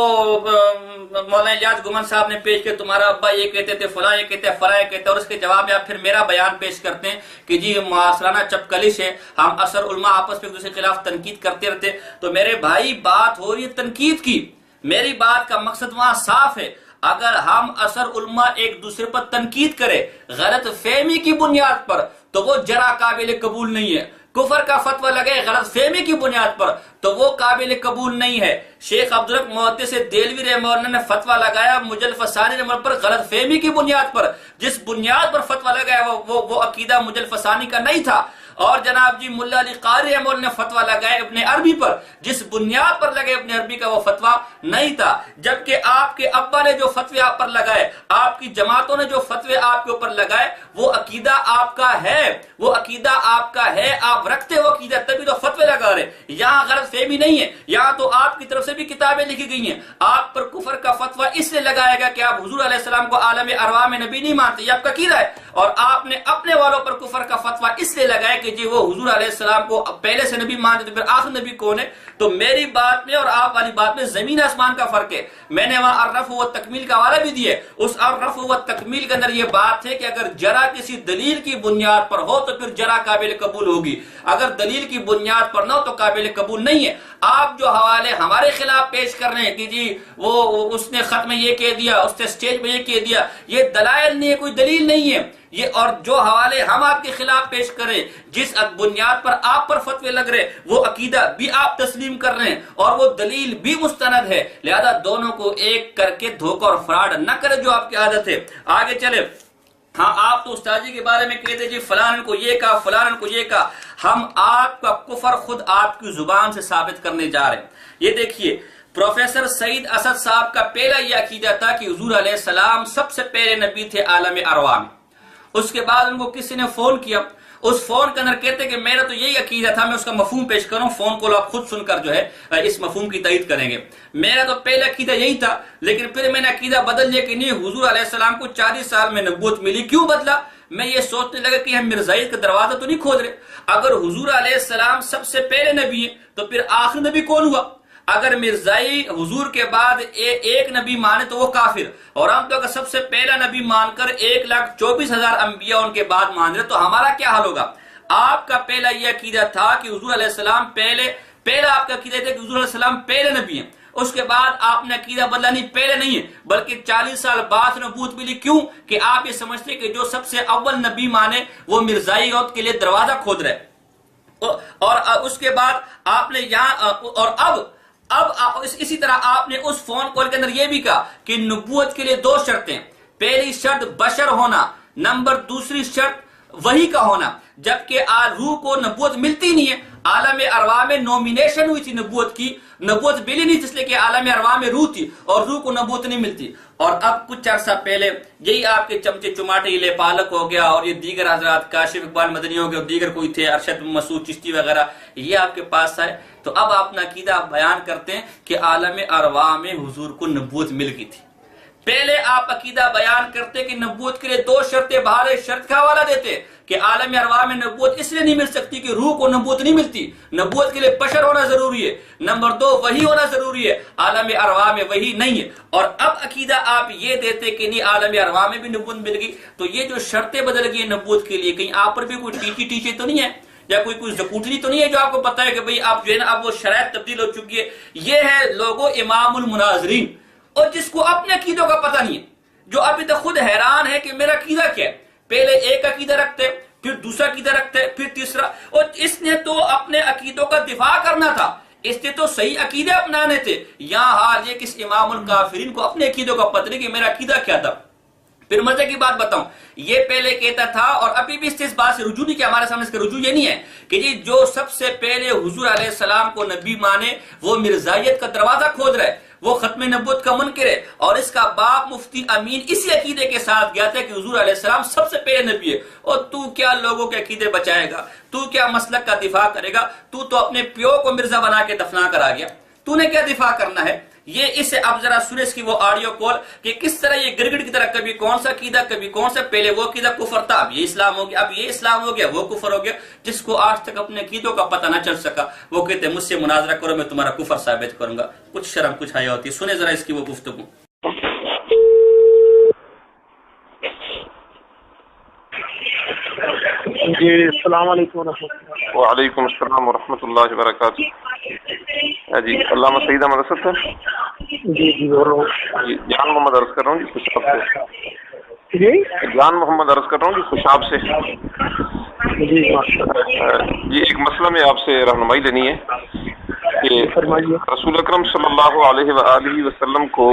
مولانا الیاس گمن صاحب نے پیش کیا تمہارا ابا یہ کہتے تھے فلاں یہ کہتے ہیں فلاں یہ کہتے ہیں, اور اس کے جواب میں آپ پھر میرا بیان پیش کرتے ہیں کہ جی معاصرانہ چپکلش ہے, ہم اثر علماء آپس میں ایک دوسرے کے خلاف تنقید کرتے رہتے. تو میرے بھائی بات ہو رہی ہے تنقید کی, میری بات کا مقصد وہاں صاف ہے. اگر ہم اثر علماء ایک دوسرے پر تنقید کرے غلط فہمی کی بنیاد پر تو وہ جرا قابل قبول نہیں ہے. کفر کا فتویٰ لگے غلط فہمی کی بنیاد پر تو وہ قابل قبول نہیں ہے. شیخ عبدالرق محدث دہلوی رحمہ اللہ نے فتویٰ لگایا مجلف ثانی نمبر پر غلط فہمی کی بنیاد پر, جس بنیاد پر فتویٰ لگایا وہ عقیدہ مجلف ثانی کا نہیں تھا. اور جناب جی ملا علی قاری رحمہ اللہ نے فتویٰ لگایا ابن عربی پر, جس بنیاد پر لگے ابن عربی کا وہ فتویٰ نہیں تھا. جبکہ آپ کے ابا نے جو فتوے آپ پر لگائے, آپ کی جماعتوں نے جو فتوے آپ کے اوپر لگائے, وہ عقیدہ آپ کا ہے, وہ عقیدہ آپ کا ہے, آپ رکھتے وہ عقیدہ تبھی تو فتوے لگا رہے. یہاں غلط فہمی نہیں ہے, یہاں تو آپ کی طرف سے بھی کتابیں لکھی گئی ہیں. آپ پر کفر کا فتویٰ اس لیے لگایا گیا کہ آپ حضور علیہ السلام کو عالم ارواح میں نبی نہیں مانتے, یہ آپ کا عقیدہ ہے. اور آپ نے اپنے والوں پر کفر کا فتویٰ اس لیے لگایا کہ جی وہ حضور علیہ السلام کو پہلے سے نبی مانتے تو پھر آخر نبی کون ہے. تو میری بات میں اور آپ والی بات میں زمین آسمان کا فرق ہے. میں نے وہاں الرفع و تکمیل کا حوالہ بھی دیا, اس الرفع و تکمیل کے اندر یہ بات ہے کہ اگر جرا کسی دلیل کی بنیاد پر ہو تو پھر جرا قابل قبول ہوگی, اگر دلیل کی بنیاد پر نہ ہو تو قابل قبول نہیں ہے. آپ جو حوالے ہمارے خلاف پیش کر رہے ہیں کہ جی وہ اس نے خط میں یہ کہہ دیا، اس نے اسٹیج میں یہ کہہ دیا، یہ دلائل نہیں ہے، کوئی دلیل نہیں ہے یہ. اور جو حوالے ہم آپ کے خلاف پیش کریں، جس بنیاد پر آپ پر فتوے لگ رہے، وہ عقیدہ بھی آپ تسلیم کر رہے ہیں اور وہ دلیل بھی مستند ہے. لہذا دونوں کو ایک کر کے دھوکہ اور فراڈ نہ کرے جو آپ کی عادت ہے. آگے چلے. ہاں آپ تو استاد جی کے بارے میں کہتے جی فلان کو یہ کہا، فلان کو یہ کہا. ہم آپ کا کفر خود آپ کی زبان سے ثابت کرنے جا رہے ہیں. یہ دیکھیے پروفیسر سعید اسد صاحب کا پہلا یہ عقیدہ تھا کہ حضور علیہ السلام سب سے پہلے نبی تھے عالم ارواح میں. اس کے بعد ان کو کسی نے فون کیا، اس فون کے اندر کہتے کہ میرا تو یہی عقیدہ تھا، میں اس کا مفہوم پیش کروں، فون کال آپ خود سن کر جو ہے اس مفہوم کی تائید کریں گے. میرا تو پہلا عقیدہ یہی تھا، لیکن پھر میں نے عقیدہ بدل لیا کہ نہیں، حضور علیہ السلام کو 40 سال میں نبوت ملی. کیوں بدلا؟ میں یہ سوچنے لگا کہ ہم مرزائیت کا دروازہ تو نہیں کھود رہے. اگر حضور علیہ السلام سب سے پہلے نبی ہیں تو پھر آخری نبی کون ہوا؟ اگر مرزائی حضور کے بعد ایک نبی مانے تو وہ کافر، اور ہم تو اگر سب سے پہلا نبی مان کر 1,24,000 انبیاء ان کے بعد مان رہے تو ہمارا کیا حال ہوگا؟ آپ کا پہلا یہ عقیدہ تھا کہ حضور علیہ السلام پہلا آپ کا عقیدہ تھا کہ حضور علیہ السلام پہلے نبی ہیں. اس کے بعد آپ نے عقیدہ بدلا، نہیں پہلے نہیں ہے بلکہ 40 سال بعد نبوت ملی. کیوں؟ کہ آپ یہ سمجھتے کہ جو سب سے اول نبی مانے وہ مرزائیت کے لیے دروازہ کھود رہے. اور اس کے بعد آپ نے یہاں اور اب اسی طرح آپ نے اس فون کال کے اندر یہ بھی کہا کہ نبوت کے لیے 2 شرطیں. پہلی شرط بشر ہونا، نمبر دوسری شرط وحی کا ہونا. جبکہ روح کو نبوت ملتی نہیں ہے. عالم ارواح میں نومینیشن ہوئی تھی نبوت کی، نبوت ملی نہیں اس لیے کہ عالم ارواح میں روح تھی اور روح کو نبوت نہیں ملتی. اور اب کچھ عرصہ پہلے یہی آپ کے چمچے چماٹے یہ پالک ہو گیا اور یہ دیگر حضرات کاشف اقبال مدنی ہو گیا اور دیگر کوئی تھے ارشد مسعود چشتی وغیرہ، یہ آپ کے پاس آئے تو اب آپ اپنا عقیدہ بیان کرتے ہیں کہ عالم ارواح میں حضور کو نبوت مل گئی تھی. پہلے آپ عقیدہ بیان کرتے کہ نبوت کے لیے 2 شرطیں، باہر شرط کا حوالہ دیتے کہ عالم ارواح میں نبوت اس لیے نہیں مل سکتی کہ روح کو نبوت نہیں ملتی، نبوت کے لیے بشر ہونا ضروری ہے، نمبر 2 وحی ہونا ضروری ہے، عالم ارواح میں وحی نہیں ہے. اور اب عقیدہ آپ یہ دیتے کہ نہیں عالم ارواح میں بھی نبوت مل گئی. تو یہ جو شرطیں بدل گئی نبوت کے لیے، کہیں آپ پر بھی کوئی ٹیچے تو نہیں ہے یا کوئی زکوٹری تو نہیں ہے جو آپ کو پتا ہے کہ بھئی آپ جو ہے نا اب وہ شرائط تبدیل ہو چکی ہے. یہ ہے لوگو امام المناظرین، اور جس کو اپنے عقیدوں کا پتہ نہیں ہے، جو ابھی تک خود حیران ہے کہ میرا عقیدہ کیا ہے. پہلے ایک عقیدہ رکھتے، پھر دوسرا عقیدہ رکھتے، پھر تیسرا. اور اس نے تو اپنے عقیدوں کا دفاع کرنا تھا، اس نے تو صحیح عقیدے اپنانے تھے. یہاں حال یہ کس امام الکافرین کو اپنے عقیدوں کا پتہ نہیں کہ میرا عقیدہ کیا تھا. پھر مزے کی بات بتاؤں، یہ پہلے کہتا تھا اور ابھی بھی اس بات سے رجوع نہیں کیا، ہمارے سامنے اس کا رجوع یہ نہیں ہے کہ جی جو سب سے پہلے حضور علیہ السلام کو نبی مانے وہ مرزائیت کا دروازہ کھود رہے، وہ ختم نبوت کا منکر ہے. اور اس کا باپ مفتی امین اسی عقیدے کے ساتھ گیا تھا کہ حضور علیہ السلام سب سے پہلے نبی ہے. اور تو کیا لوگوں کے عقیدے بچائے گا؟ تو کیا مسلک کا دفاع کرے گا؟ تو اپنے پیو کو مرزا بنا کے دفنا کر آ گیا، تو نے کیا دفاع کرنا ہے؟ یہ اس سے اب ذرا سنیں اس کی وہ آڈیو کال کہ کس طرح یہ گرگڑ کی طرح کبھی کون سا عقیدہ کبھی کون سا، پہلے وہ عقیدہ کفر تھا اب یہ اسلام ہو گیا، اب یہ اسلام ہو گیا وہ کفر ہو گیا. جس کو آج تک اپنے عقیدوں کا پتہ نہ چل سکا وہ کہتے ہیں مجھ سے مناظرہ کرو میں تمہارا کفر ثابت کروں گا. کچھ شرم کچھ حیا ہوتی ہے. سنیں ذرا اس کی وہ گفتگو.
جی السلام علیکم ورحمۃ اللہ.
وعلیکم السلام ورحمۃ اللہ وبرکاتہ. جی علامہ سعید احمد اسد صاحب.
جی بول رہا ہوں.
جی جان محمد عرض کر رہا ہوں جی خوشاب سے.
جی
جان محمد عرض کر رہا ہوں جی خوشاب سے.
جی ماشاء اللہ.
جی ایک مسئلہ میں آپ سے رہنمائی لینی ہے کہ
فرمائیے.
رسول اکرم صلی اللہ علیہ وآلہ وسلم کو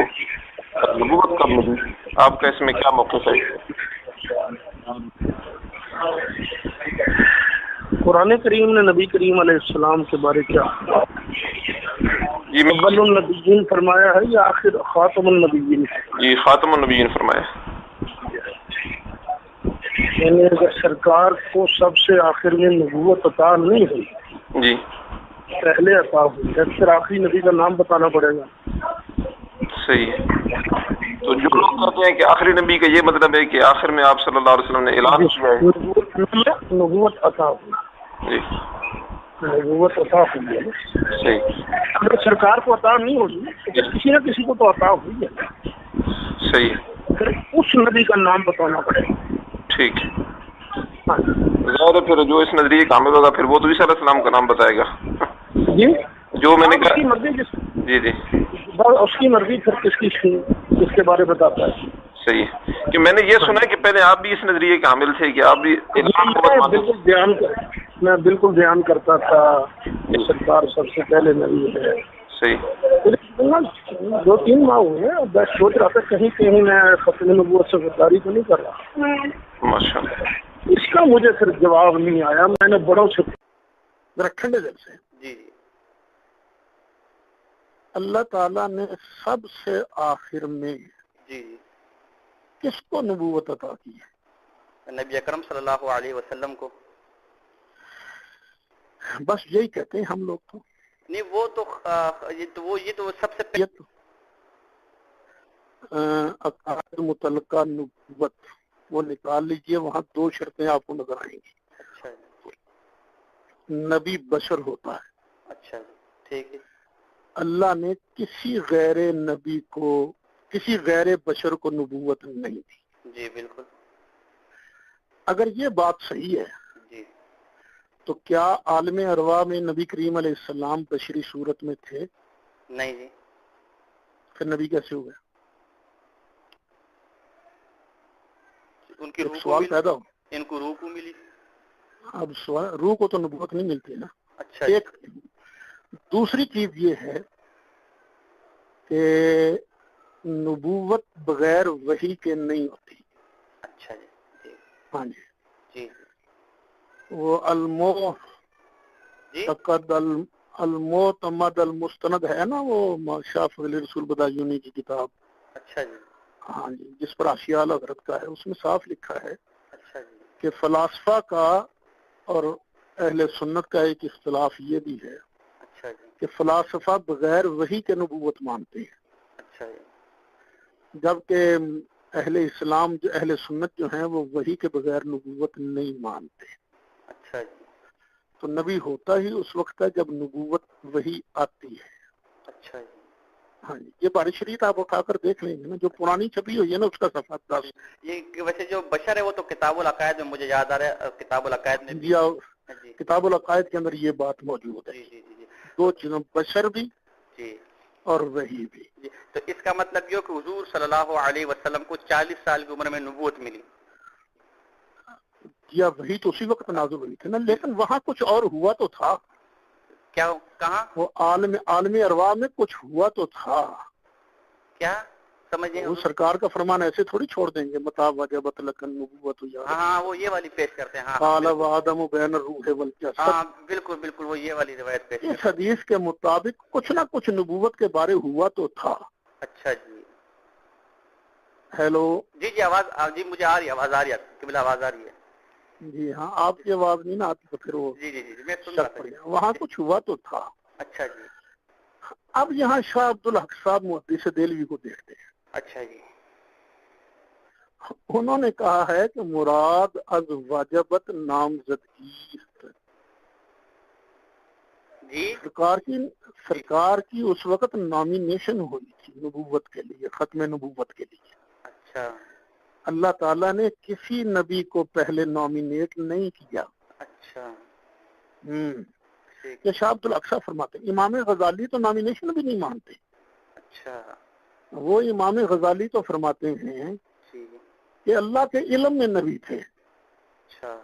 نبوت کب ملی؟ آپ کا اس میں کیا موقف ہے؟
قرآن کریم نے نبی کریم علیہ السلام کے بارے کیا
جی
اول النبیین فرمایا ہے یا آخر خاتم النبیین؟
جی خاتم النبیین فرمایا.
یعنی اگر سرکار کو سب سے آخر میں نبوت عطا نہیں ہوئی
جی
پہلے عطا ہوئی ہے پھر آخری نبی کا نام بتانا پڑے گا.
صحیح ہے. تو جو لوگ کہتے ہیں کہ آخری نبی کا یہ مطلب ہے کہ آخر میں آپ صلی اللہ علیہ وسلم نے اعلان کیا ہے
نبوت عطا ہوئی.
جی
نبوت عطا ہوئی ہے.
صحیح.
اگر سرکار کو عطا نہیں ہوگی تو کسی نہ کسی کو تو عطا ہوئی ہے.
صحیح.
پھر اس نبی کا نام بتانا پڑے گا.
ٹھیک ہے. ظاہر ہے پھر جو اس نظریے کامل ہوگا پھر وہ تو عیسیٰ علیہ السلام کا نام بتائے گا.
جی
جو میں نے
اس کی
کہا
مرضی
جی جی
بس اس کی مرضی پھر کس کے بارے بتاتا ہے.
صحیح ہے کہ میں نے یہ سنا ہے کہ پہلے آپ بھی اس نظریے کے حامل تھے کہ آپ بھی
میں بالکل بیان کرتا تھا سرکار سب سے پہلے نبی ہے.
صحیح
2-3 ماہ ہوئے ہیں. میں سوچ رہا تھا کہیں میں ختم نبوت سے غداری تو نہیں کر رہا.
ماشاء اللہ.
اس کا مجھے پھر جواب نہیں آیا. میں نے بڑوں سے ذرا ٹھنڈے دل سے
جی
اللہ تعالیٰ نے سب سے آخر میں
جی
کس کو نبوت عطا کی ہے؟
نبی اکرم صلی اللہ علیہ وسلم کو.
بس یہی کہتے ہیں ہم لوگ تو.
نہیں وہ تو یہ تو سب سے پہلے
عقائد متعلقہ نبوت وہ نکال لیجئے. وہاں 2 شرطیں آپ کو نظر آئیں گی.
اچھا
نبی بشر ہوتا ہے.
اچھا ٹھیک ہے.
اللہ نے کسی غیر نبی کو کسی غیر بشر کو نبوت نہیں دی.
جی بالکل.
اگر یہ بات صحیح ہے
جی
تو کیا عالم ارواح میں نبی کریم علیہ السلام بشری صورت میں تھے؟
نہیں جی.
پھر نبی کیسے ہو گئے؟
ان کی روح
سوال پیدا ہو.
ان کو روح کو ملی.
اب سوال روح کو تو نبوت نہیں ملتی نا.
اچھا
ایک دوسری چیز یہ ہے کہ نبوت بغیر وحی کے نہیں ہوتی.
اچھا جی.
ہاں جی
جی
وہ المعتمد المستند ہے نا وہ شاہ فضل رسول بدایونی کی کتاب.
اچھا جی.
ہاں جی جس پر آشیال حضرت کا ہے. اس میں صاف لکھا ہے
اچھا جی.
کہ فلاسفہ کا اور اہل سنت کا ایک اختلاف یہ بھی ہے
اچھا جی.
کہ فلاسفہ بغیر وحی کے نبوت مانتے ہیں.
اچھا جی.
جبکہ اہل اسلام جو اہل سنت جو ہیں وہ وحی کے بغیر نبوت نہیں مانتے.
اچھا جی.
تو نبی ہوتا ہی اس وقت ہے جب نبوت وحی آتی ہے.
اچھا جی.
ہاں جی یہ بارش شریف آپ اٹھا کر دیکھ لیں گے نا جو پرانی چھپی ہوئی ہے نا اس کا صفحہ 10.
یہ ویسے جو بشر ہے وہ تو کتاب العقائد میں مجھے یاد آ رہا ہے. کتاب العقائد میں
جی کتاب العقائد کے اندر یہ بات موجود ہے.
جی جی جی
2 چیزوں بشر بھی
جی
اور وحی بھی.
جی تو اس کا مطلب یہ کہ حضور صلی اللہ علیہ وسلم کو 40 سال کی عمر میں نبوت ملی.
یا وحی تو اسی وقت نازل ہوئی تھی نا. لیکن وہاں کچھ اور ہوا تو تھا.
کیا کہاں؟
وہ عالم ارواح میں کچھ ہوا تو تھا.
کیا سمجھیں؟
وہ سرکار کا فرمان ایسے تھوڑی چھوڑ دیں گے متا وجبت لکن نبوت.
ہاں وہ یہ والی پیش کرتے ہیں. ہاں
قال وآدم بین الروح والجسد.
ہاں بالکل بالکل وہ یہ والی روایت پیش.
اس حدیث کے مطابق کچھ نہ کچھ نبوت کے بارے ہوا تو تھا.
اچھا جی.
ہیلو
جی جی آواز جی مجھے آ رہی ہے. آواز آ رہی ہے قبلہ آواز آ رہی ہے.
جی ہاں آپ کی آواز نہیں نا آتی تو پھر وہ
جی جی جی میں سن رہا تھا.
وہاں کچھ ہوا تو تھا.
اچھا جی.
اب یہاں شاہ عبدالحق صاحب محدث دہلوی کو دیکھتے ہیں.
اچھا جی.
انہوں نے کہا ہے کہ مراد از واجبت نامزدگی
جی
سرکار کی اس وقت نامینیشن ہوئی تھی نبوت کے لیے ختم نبوت کے لیے.
اچھا.
اللہ تعالیٰ نے کسی نبی کو پہلے نامینیٹ نہیں کیا.
اچھا.
یہ شاہ عبدالحق صاحب فرماتے ہیں. امام غزالی تو نامینیشن بھی نہیں مانتے.
اچھا.
وہ امام غزالی تو فرماتے ہیں کہ اللہ کے علم میں نبی تھے.
اچھا.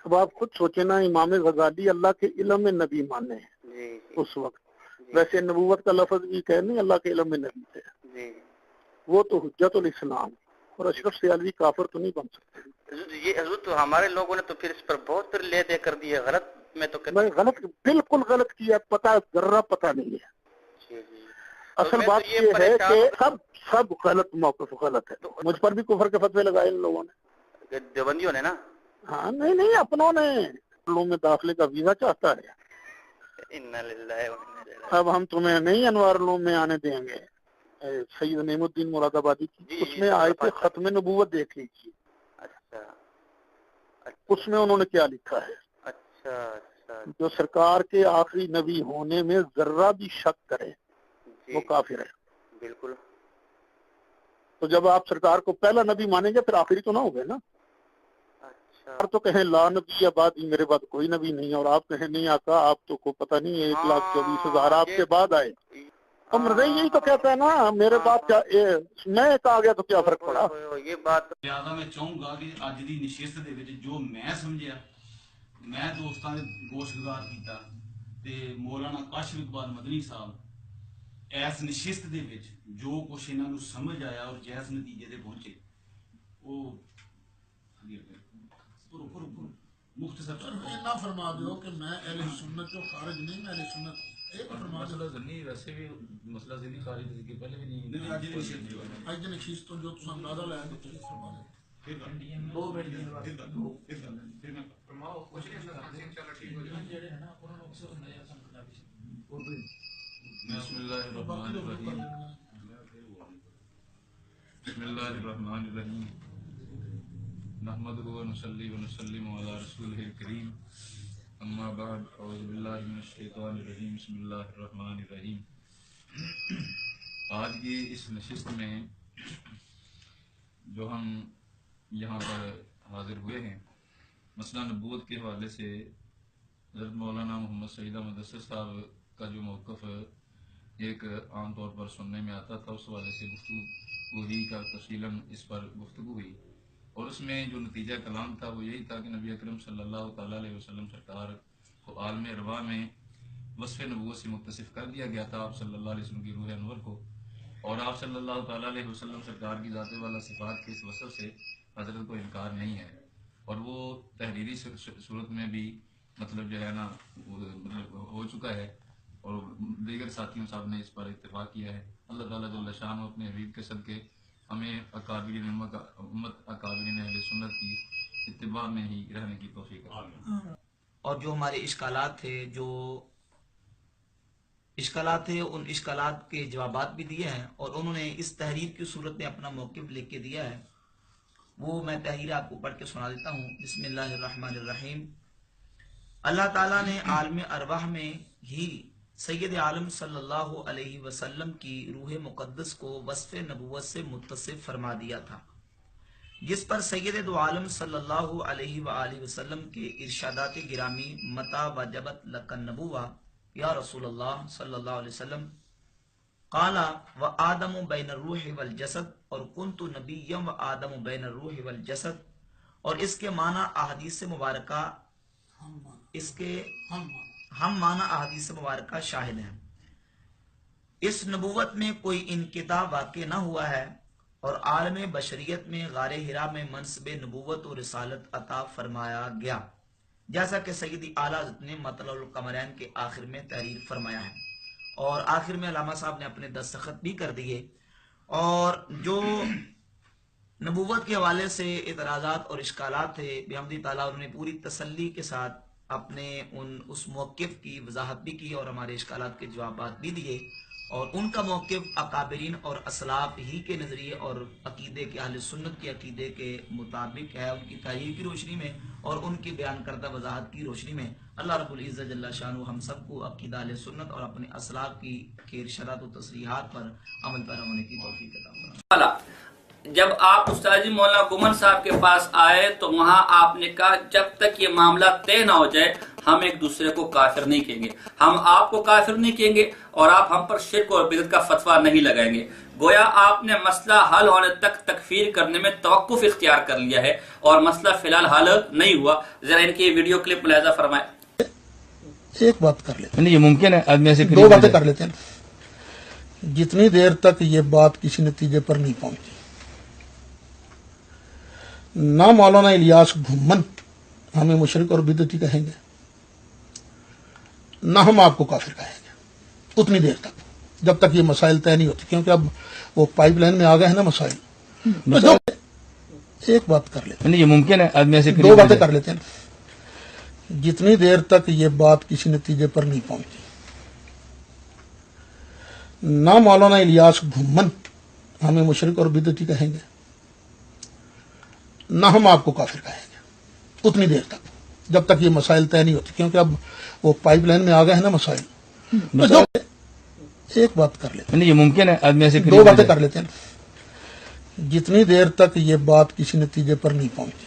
اب آپ خود سوچیں نا امام غزالی اللہ کے علم میں نبی مانے ہیں اس وقت. ویسے نبوت کا لفظ بھی کہہ نہیں اللہ کے علم میں نبی تھے. وہ تو حجت الاسلام اور اشرف سیالوی کافر تو نہیں بن سکتے.
یہ حضور تو ہمارے لوگوں نے تو پھر اس پر بہت لے دے کر دی ہے. غلط میں تو
غلط بالکل غلط کیا. پتہ ذرہ پتہ نہیں ہے. اصل بات یہ ہے کہ سب غلط موقف غلط ہے. مجھ پر بھی کفر کے فتوے لگائے ان لوگوں نے.
دیوبندیوں نے نا.
ہاں نہیں اپنوں نے لوگوں میں داخلے کا ویزا چاہتا ہے. اب ہم تمہیں نہیں انوار علوم میں آنے دیں گے. سید نعیم الدین مراد آبادی کی اس میں آئے تھے ختم نبوت دیکھ لیجیے.
اچھا.
اس میں انہوں نے کیا لکھا ہے.
اچھا.
جو سرکار کے آخری نبی ہونے میں ذرہ بھی شک کرے وہ کافر ہے.
بالکل.
تو جب آپ سرکار کو پہلا نبی مانیں گے پھر آخری تو نہ ہو گئے نا.
اچھا.
اور تو کہیں لا نبی بعد ہی میرے بعد کوئی نبی نہیں ہے، اور آپ کہیں نہیں آقا آپ تو کو پتہ نہیں ہے 1,24,000 آپ کے بعد آئے. مرزا یہی تو کہتا ہے نا میرے بعد کیا میں ایک آ گیا تو کیا فرق پڑا.
یہ بات
زیادہ میں چاہوں گا کہ اج دی نشست دے وچ جو میں سمجھیا میں دوستاں دے گوش گزار کیتا تے مولانا کاشف اقبال مدنی صاحب ایس نشست دے وچ جو کچھ انہاں نوں سمجھ آیا اور جیس نتیجے دے پہنچے وہ مختصر
نہ فرما دو کہ میں اہل سنت جو خارج نہیں، میں اہل سنت
مسئلہ ذنی ویسے بھی مسئلہ ذنی خارج کی پہلے بھی نہیں
اج دن چیز تو جو تساں اندازہ لایا تو چلیے فرما دو.
دو منٹ بسم اللہ الرحمن الرحیم بسم اللہ الرحمن الرحیم نحمدہ ونصلی ونسلم علی رسولہ الکریم اما بعد اعوذ باللہ من الشیطان الرجیم بسم اللہ الرحمن الرحیم. آج کی اس نشست میں جو ہم یہاں پر حاضر ہوئے ہیں مسئلہ نبوت کے حوالے سے حضرت مولانا محمد سعید احمد اسد صاحب کا جو موقف ایک عام طور پر سننے میں آتا تھا اس حوالے سے گفتگو ہوئی کا تفصیلاً اس پر گفتگو ہوئی، اور اس میں جو نتیجہ کلام تھا وہ یہی تھا کہ نبی اکرم صلی اللہ تعالیٰ علیہ وسلم سرکار کو عالم ارواح میں وصف نبوت سے متصف کر دیا گیا تھا آپ صلی اللہ علیہ وسلم کی روح انور کو، اور آپ صلی اللہ تعالیٰ علیہ وسلم سرکار کی ذات والا صفات کے اس وصف سے حضرت کو انکار نہیں ہے، اور وہ تحریری صورت میں بھی مطلب جو ہے نا ہو چکا ہے، اور دیگر ساتھیوں صاحب نے اس پر اتفاق کیا ہے. اللہ تعالیٰ جل شانہ اپنے حبیب کے صدقے ہمیں اکابرین امت اکابرین اہل سنت کی اتباع میں ہی رہنے کی توفیق عطا.
اور جو ہمارے اشکالات تھے ان اشکالات کے جوابات بھی دیے ہیں، اور انہوں نے اس تحریر کی صورت میں اپنا موقف لکھ کے دیا ہے. وہ میں تحریر آپ کو پڑھ کے سنا دیتا ہوں. بسم اللہ الرحمن الرحیم. اللہ تعالیٰ نے عالم ارواح میں ہی سید عالم صلی اللہ علیہ وسلم کی روح مقدس کو وصف نبوت سے متصف فرما دیا تھا، جس پر سید دو عالم صلی اللہ علیہ وآلہ وسلم کے ارشادات گرامی متا وجبت لک النبوہ یا رسول اللہ صلی اللہ علیہ وسلم قال و آدم بین الروح والجسد اور کنت نبیا و آدم بین الروح والجسد، اور اس کے معنی احادیث مبارکہ ہم معنی احادیث مبارکہ شاہد ہیں. اس نبوت میں کوئی انقطاع واقع نہ ہوا ہے، اور عالم بشریت میں غار حرا میں منصب نبوت و رسالت عطا فرمایا گیا، جیسا کہ سیدی اعلیٰ حضرت نے مطلع القمرین کے آخر میں تحریر فرمایا ہے، اور آخر میں علامہ صاحب نے اپنے دستخط بھی کر دیے. اور جو نبوت کے حوالے سے اعتراضات اور اشکالات تھے بحمد تعالیٰ انہوں نے پوری تسلی کے ساتھ اپنے اس موقف کی وضاحت بھی کی اور ہمارے اشکالات کے جوابات بھی دیے، اور ان کا موقف اکابرین اور اسلاف ہی کے نظریے اور عقیدے کے اہل سنت کے عقیدے کے مطابق ہے، ان کی تحریر کی روشنی میں اور ان کی بیان کردہ وضاحت کی روشنی میں. اللہ رب العزت جل شانہ ہم سب کو عقیدہ اہل سنت اور اپنے اسلاف کی ارشادات و تصریحات پر عمل پیرا ہونے کی توفیق عطا فرمائے.
جب آپ استاد مولانا گمن صاحب کے پاس آئے تو وہاں آپ نے کہا جب تک یہ معاملہ طے نہ ہو جائے ہم ایک دوسرے کو کافر نہیں کہیں گے، ہم آپ کو کافر نہیں کہیں گے، اور آپ ہم پر شرک اور بدعت کا فتویٰ نہیں لگائیں گے. گویا آپ نے مسئلہ حل ہونے تک تکفیر کرنے میں توقف اختیار کر لیا ہے، اور مسئلہ فی الحال حل نہیں ہوا. ذرا ان کی ویڈیو کلپ ملاحظہ فرمائیں.
ایک بات کر لیتے ہیں،
یہ ممکن ہے آدمی ایسے
دو باتیں کر لیتے ہیں. جتنی دیر تک یہ بات کسی نتیجے پر نہیں پہنچتی، نہ مولانا الیاس گھمن ہمیں مشرک اور بدعتی کہیں گے، نہ ہم آپ کو کافر کہیں گے، اتنی دیر تک جب تک یہ مسائل طے نہیں ہوتی، کیونکہ اب وہ پائپ لائن میں آ گئے ہیں نا مسائل. ایک بات کر لیتے ہیں،
یہ ممکن ہے آدمی ایسے
دو باتیں کر لیتے ہیں. جتنی دیر تک یہ بات کسی نتیجے پر نہیں پہنچتی، نہ مولانا الیاس گھمن ہمیں مشرک اور بدعتی کہیں گے، نہ ہم آپ کو کافر کہیں گے، اتنی دیر تک جب تک یہ مسائل طے نہیں ہوتی، کیونکہ اب وہ پائپ لائن میں آ گئے ہیں نا مسائل. ایک بات کر لیتے ہیں،
یہ ممکن ہے آدمی ایسے
دو باتیں کر لیتے ہیں. جتنی دیر تک یہ بات کسی نتیجے پر نہیں پہنچتی،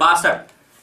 62।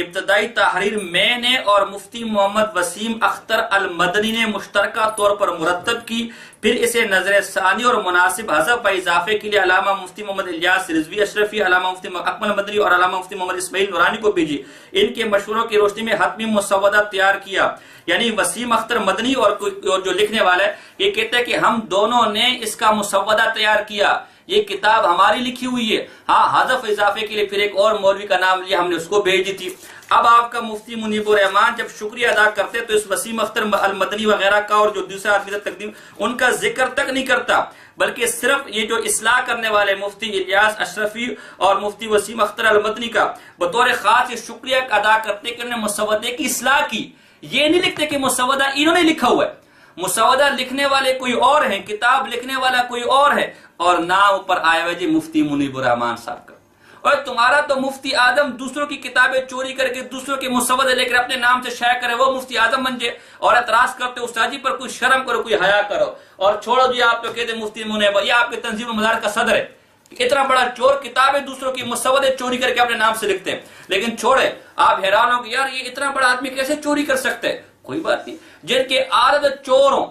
ابتدائی تحریر میں نے اور مفتی محمد وسیم اختر المدنی نے مشترکہ طور پر مرتب کی، پھر اسے نظر ثانی اور مناسب حذف و اضافے کے لیے علامہ مفتی محمد الیاس رضوی اشرفی، علامہ مفتی اکمل مدنی اور علامہ مفتی محمد اسماعیل نورانی کو بھیجی۔ ان کے مشوروں کی روشنی میں حتمی مسودہ تیار کیا۔ یعنی وسیم اختر مدنی اور جو لکھنے والا ہے یہ کہتا ہے کہ ہم دونوں نے اس کا مسودہ تیار کیا، یہ کتاب ہماری لکھی ہوئی ہے، ہاں حذف اضافے کے لیے پھر ایک اور مولوی کا نام لیا، ہم نے اس کو بھیج دی تھی۔ اب آپ کا مفتی منیب الرحمان جب شکریہ ادا کرتے تو اس وسیم اختر المدنی وغیرہ کا اور جو دوسرا آدمی تقدیم ان کا ذکر تک نہیں کرتا، بلکہ صرف یہ جو اصلاح کرنے والے مفتی الیاس اشرفی اور مفتی وسیم اختر المدنی کا بطور خاص یہ شکریہ ادا کرتے کہ انہوں نے مسودے کی اصلاح کی۔ یہ نہیں لکھتے کہ مسودہ انہوں نے لکھا ہوا ہے، مسودہ لکھنے والے کوئی اور ہیں، کتاب لکھنے والا کوئی اور ہے، اور نام اوپر آیا ہوا جی مفتی منیب الرحمان صاحب کا۔ اور تمہارا تو مفتی اعظم دوسروں کی کتابیں چوری کر کے دوسروں کے مسودے لے کر اپنے نام سے شائع کرے، وہ مفتی اعظم بن جائے، اور اعتراض کرتے استاد جی پر کوئی شرم کرو، کوئی حیا کرو، اور چھوڑو جی آپ تو کہتے مفتی منیب، یہ آپ کے تنظیم المدارس کا صدر ہے، اتنا بڑا چور کتابیں دوسروں کی مسودے چوری کر کے اپنے نام سے لکھتے ہیں۔ لیکن چھوڑے، آپ حیران ہو کہ یار یہ اتنا بڑا آدمی کیسے چوری کر سکتے ہیں؟ کوئی بات نہیں، جن کے عادت چوروں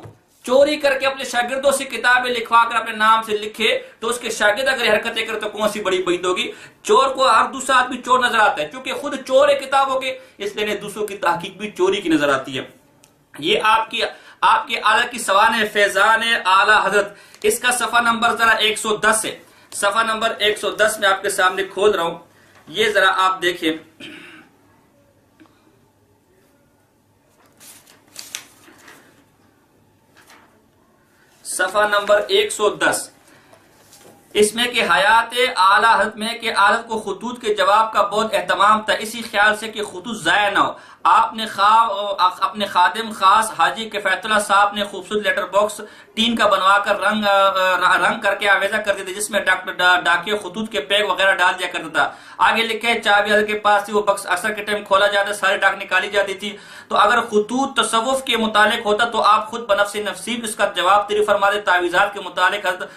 چوری کر کے اپنے شاگردوں سے کتابیں لکھوا کر اپنے نام سے لکھے تو اس کے شاگرد اگر حرکتیں کرے تو کون سی بڑی بات ہوگی؟ چور کو ہر دوسرا آدمی چور نظر آتا ہے، چونکہ خود چور ہے کتابوں کے، اس لیے دوسروں کی تحقیق بھی چوری کی نظر آتی ہے۔ یہ آپ کے اعلیٰ کی سوانح فیضان اعلیٰ حضرت، اس کا صفحہ نمبر ذرا 110 ہے، صفحہ نمبر 110 میں آپ کے سامنے کھول رہا ہوں، یہ ذرا آپ دیکھیں۔ صفحہ نمبر 110، اس میں کہ حیات اعلیٰ حضرت میں کہ حضرت کو خطوط کے جواب کا بہت اہتمام تھا، اسی خیال سے کہ خطوط ضائع نہ ہو، آپ نے اپنے خادم خاص حاجی کفایت اللہ صاحب نے خوبصورت لیٹر باکس ٹین کا بنوا کر رنگ کر کے آویزہ کر دیتے، جس میں ڈاکیے خطوط کے پیغ وغیرہ ڈال دیا کرتا تھا۔ آگے لکھے چابی حضرت کے پاس تھی، وہ بکس اثر کے ٹائم کھولا جاتا، سارے ڈاک نکالی جاتی تھی، تو اگر خطوط تصوف کے متعلق ہوتا تو آپ خود بنفس نفسیب اس کا جواب طری فرما دے، تعویذات کے متعلق حضرت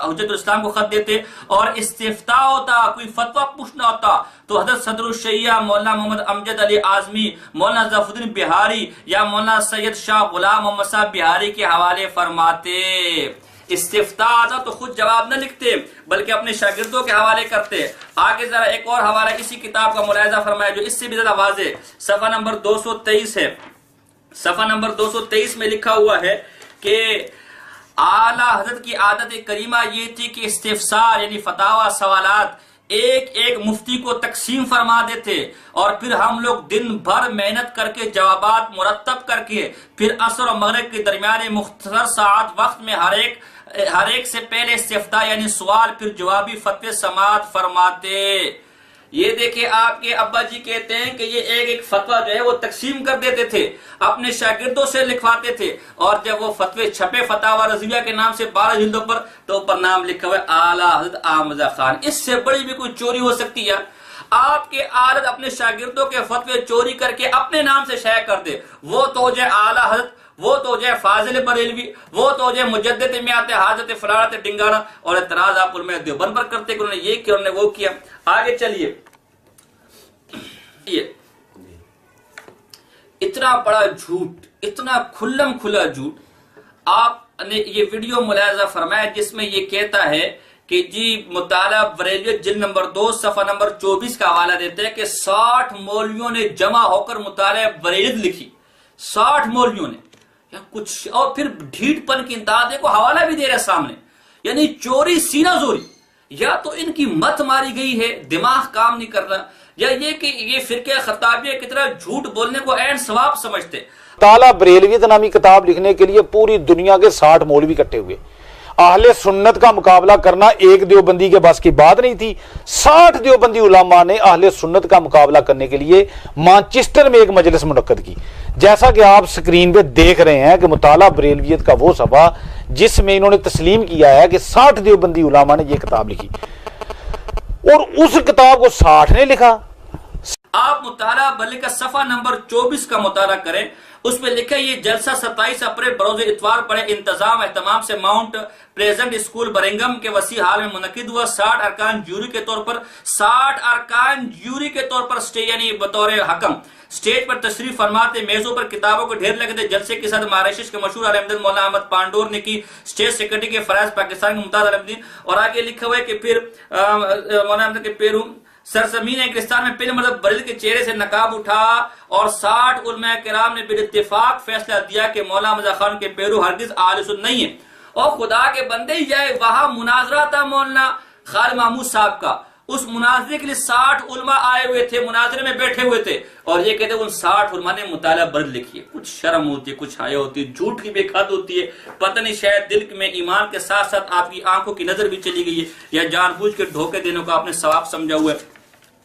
حجت الاسلام کو خط دیتے، اور استفتاء ہوتا، کوئی فتویٰ پوچھنا ہوتا تو حضرت صدر الشیعہ مولانا محمد امجد علی اعظمی، مولانا ظفر الدین بہاری یا مولانا سید شاہ غلام محمد صاحب بہاری کے حوالے فرماتے۔ استفتاء آتا تو خود جواب نہ لکھتے بلکہ اپنے شاگردوں کے حوالے کرتے۔ آگے ذرا ایک اور حوالہ اسی کتاب کا ملاحظہ فرمایا جو اس سے بھی زیادہ واضح، صفحہ نمبر 223 ہے، صفحہ نمبر 223 میں لکھا ہوا ہے کہ اعلیٰ حضرت کی عادت کریمہ یہ تھی کہ استفسار یعنی فتاوی سوالات ایک ایک مفتی کو تقسیم فرما دیتے، اور پھر ہم لوگ دن بھر محنت کر کے جوابات مرتب کر کے پھر عصر و مغرب کے درمیان مختصر ساعت وقت میں ہر ایک سے پہلے استفتاء یعنی سوال پھر جوابی فتوے سماعت فرماتے۔ یہ دیکھیں آپ کے ابا جی کہتے ہیں کہ یہ ایک ایک فتویٰ جو ہے وہ تقسیم کر دیتے تھے، اپنے شاگردوں سے لکھواتے تھے، اور جب وہ فتوے چھپے فتاوی رضویہ کے نام سے 12 جلدوں پر تو اوپر نام لکھا ہوا ہے اعلیٰ حضرت احمد رضا خان۔ اس سے بڑی بھی کوئی چوری ہو سکتی ہے؟ آپ کے عادت اپنے شاگردوں کے فتوے چوری کر کے اپنے نام سے شائع کر دے، وہ تو جو اعلیٰ حضرت، وہ تو جو فاضل بریلوی، وہ تو جو مجدد میات حاجت فلانت ڈنگانا، اور اعتراض آپ علماء دیوبند پر کرتے کہ انہوں نے یہ کیا، انہوں نے وہ کیا۔ آگے چلیے، اتنا بڑا جھوٹ، اتنا کھلم کھلا جھوٹ آپ نے یہ ویڈیو ملاحظہ فرمایا جس میں یہ کہتا ہے کہ جی مطالعہ بریلیت جلد نمبر 2 صفحہ نمبر 24 کا حوالہ دیتے ہیں کہ 60 مولویوں نے جمع ہو کر مطالعہ بریلیت لکھی، 60 مولویوں نے، یا کچھ، اور پھر ڈھیٹ پن کی انتہا دیکھو، حوالہ بھی دے رہے سامنے، یعنی چوری سینہ زوری، یا تو ان کی مت ماری گئی ہے، دماغ کام نہیں کر رہا، یا یہ کہ یہ فرقہ خطابیہ کی طرح جھوٹ بولنے کو عین ثواب سمجھتے۔
مطالعہ بریلویت نامی کتاب لکھنے کے لیے پوری دنیا کے 60 مولوی اکٹھے ہوئے، اہل سنت کا مقابلہ کرنا ایک دیوبندی کے بس کی بات نہیں تھی، 60 دیوبندی علماء نے اہل سنت کا مقابلہ کرنے کے لیے مانچسٹر میں ایک مجلس منعقد کی، جیسا کہ آپ سکرین پہ دیکھ رہے ہیں کہ مطالعہ بریلویت کا وہ صفحہ جس میں انہوں نے تسلیم کیا ہے کہ 60 دیوبندی علماء نے یہ کتاب لکھی، اور اس کتاب کو 60 نے لکھا۔
آپ مطالعہ بلے کا صفحہ نمبر 24 کا مطالعہ کریں، اس میں لکھا یہ جلسہ 27 اپریل بروز اتوار بڑے انتظام اہتمام سے ماؤنٹ پلیزنٹ اسکول برنگم کے وسیع ہال میں منعقد ہوا۔ 60 ارکان جیوری کے طور پر یعنی بطور حکم اسٹیج پر تشریف فرماتے، میزوں پر کتابوں کے ڈھیر لگے تھے۔ جلسے کے ساتھ ماریشس کے مشہور عالم دین مولانا احمد پانڈور نے کی اسٹیج سیکرٹری کے فرائض پاکستان کے ممتاز عالم دین، اور آگے لکھا ہوا ہے کہ پھر مولانا احمد کے پیرو سرزمین انگلستان میں پہلے مطلب بریل کے چہرے سے نقاب اٹھا اور 60 علماء کرام نے بالاتفاق فیصلہ دیا کہ مولانا مرزا خان کے پیرو ہرگز اہل سنت نہیں ہے۔ اور خدا کے بندے ہی جائے، وہاں مناظرہ تھا مولانا خالد محمود صاحب کا، اس مناظرے کے لیے 60 علماء آئے ہوئے تھے، مناظرے میں بیٹھے ہوئے تھے، اور یہ کہتے ہیں ان 60 علماء نے مطالعہ برد لکھی ہے۔ کچھ شرم ہوتی ہے، کچھ حیا ہوتی ہے، جھوٹ کی بے حد ہوتی ہے، پتہ نہیں شاید دل میں ایمان کے ساتھ ساتھ آپ کی آنکھوں کی نظر بھی چلی گئی ہے، یا جان بوجھ کے دھوکے دینے کو آپ نے ثواب سمجھا ہوا ہے۔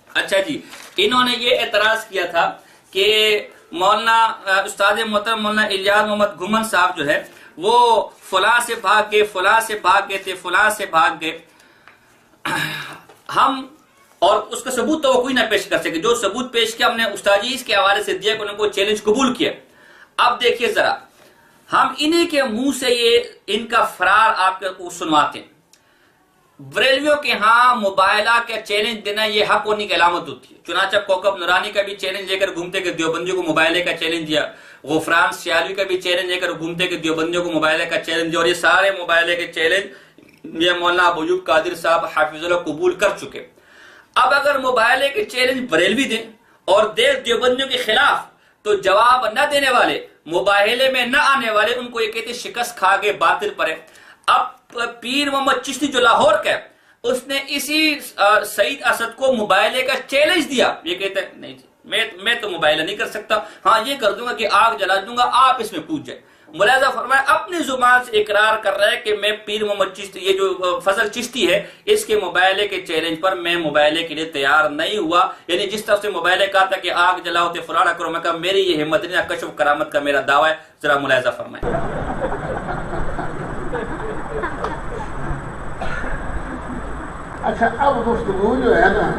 اچھا جی، انہوں نے یہ اعتراض کیا تھا کہ مولانا استاد محترم مولانا الیاس محمد گھمن صاحب جو ہے وہ فلاں سے بھاگ گئے، فلاں سے بھاگ گئے تھے، فلاں سے بھاگ گئے، ہم اور اس کا ثبوت تو وہ کوئی نہ پیش کر سکے۔ جو ثبوت پیش کیا ہم نے استاد جی اس کے حوالے سے دیا کہ انہوں نے کوئی چیلنج قبول کیا۔ اب دیکھیے ذرا، ہم انہی کے منہ سے یہ ان کا فرار آپ کو سنواتے ہیں۔ بریلویوں کے ہاں مباہلہ کا چیلنج دینا یہ حق ہونے کی علامت ہوتی ہے، چنانچہ کوکب نورانی کا بھی چیلنج لے کر گھومتے کہ دیوبندیوں کو مباہلے کا چیلنج دیا، غفران سیالوی کا بھی چیلنج لے کر گھومتے کہ دیوبندیوں کو مباہلے کا چیلنج دیا، اور یہ سارے مباہلے کے چیلنج یہ مولانا ابو ایوب قادر صاحب حافظ اللہ قبول کر چکے۔ اب اگر مباہلے کے چیلنج بریلوی دیں اور دیوبندیوں کے خلاف، تو جواب نہ دینے والے، مباہلے میں نہ آنے والے، ان کو یہ کہتے شکست کھا گئے، باطل پر ہے۔ اب پیر محمد چشتی جو لاہور کا ہے، اس نے اسی سعید اسد کو مباہلے کا چیلنج دیا، یہ کہتا ہے نہیں جی میں تو مباہلہ نہیں کر سکتا، ہاں یہ کر دوں گا کہ آگ جلا دوں گا، آپ اس میں پوچھ جائے۔ ملاحظہ فرمایا اپنی زبان سے اقرار کر رہا ہے کہ میں پیر محمد چشتی، یہ جو فضل چشتی ہے، اس کے مباہلے کے چیلنج پر میں مباہلے کے لیے تیار نہیں ہوا۔ یعنی جس طرف سے مباہلے کہا تھا کہ آگ جلاؤ تے فلانا کرو، میں کہا میری یہ ہمت نہیں، کشف کرامت کا میرا دعویٰ ہے۔ ذرا ملاحظہ فرمائیں۔
اچھا، اب گفتگو جو ہے نا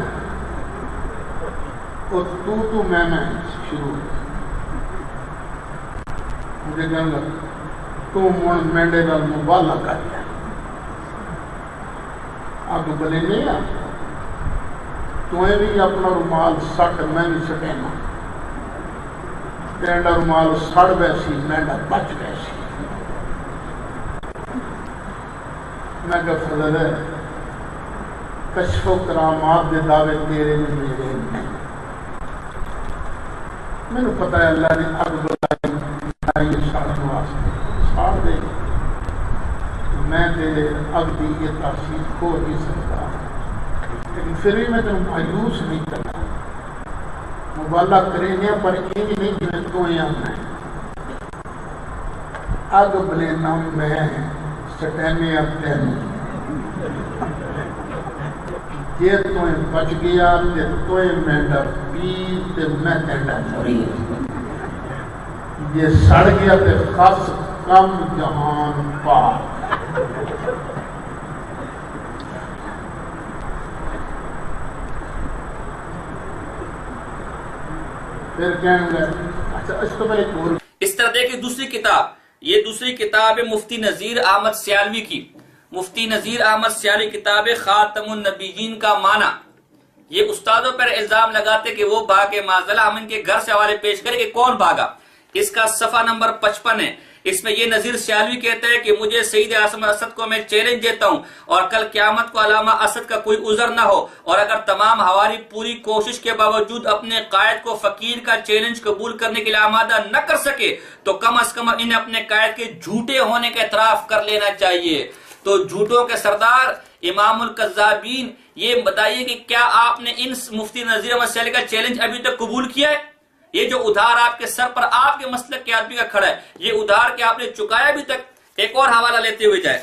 وہ تو میں شروع مجھے کہنے لگا تو من مینڈے کا مبالغہ کر دیا، اب بلے نہیں آ تو بھی اپنا رومال سٹ میں بھی سٹینا، تیرا رومال سڑ ویسی مینڈا بچ ویسی۔ میں کہ فضل ہے، کشف و کرامات دے دعوے تیرے میں میرے نہیں، میں نے پتا ہے اللہ نے اگ بلائی ساڑھ واسطے ساڑھ دے، میں تیرے اگ دی یہ تاثیر کھو نہیں سکتا، لیکن پھر بھی میں تمہیں مایوس نہیں کرتا، مبالغہ کریں گے پر انج نہیں جنہیں تو یہاں میں اگ بلے نام میں سٹینے اب تینے یہ تویں بچ گیا تے تویں مینڈا پی تے میں تینڈا موری، یہ سڑ گیا تے خاص کم جہان پاک۔ پھر کہنے گئے اچھا اس کو پہلے پور
اس طرح دیکھیں دوسری کتاب، یہ دوسری کتاب ہے مفتی نذیر احمد سیالوی کی، مفتی نذیر احمد سیالوی کتاب خاتم النبیین کا معنی۔ یہ استادوں پر الزام لگاتے کہ وہ بھاگے معذلہ، ہم ان کے گھر سے حوالے پیش کریں کہ کون بھاگا۔ اس کا صفحہ نمبر 55 ہے، اس میں یہ نذیر سیالوی کہتا ہے کہ مجھے سید اعظم اسد کو میں چیلنج دیتا ہوں، اور کل قیامت کو علامہ اسد کا کوئی عذر نہ ہو، اور اگر تمام ہماری پوری کوشش کے باوجود اپنے قائد کو فقیر کا چیلنج قبول کرنے کے لیے آمادہ نہ کر سکے تو کم از کم انہیں اپنے قائد کے جھوٹے ہونے کا اعتراف کر لینا چاہیے۔ تو جھوٹوں کے سردار امام الکذابین، یہ بتائیے کہ کیا آپ نے ان مفتی نذیر احمد سیالوی کا چیلنج ابھی تک قبول کیا ہے؟ یہ جو ادھار آپ کے سر پر آپ کے مسلک کے آدمی کا کھڑا ہے، یہ ادھار کے آپ نے چکایا ابھی تک؟ ایک اور حوالہ لیتے ہوئے جائے،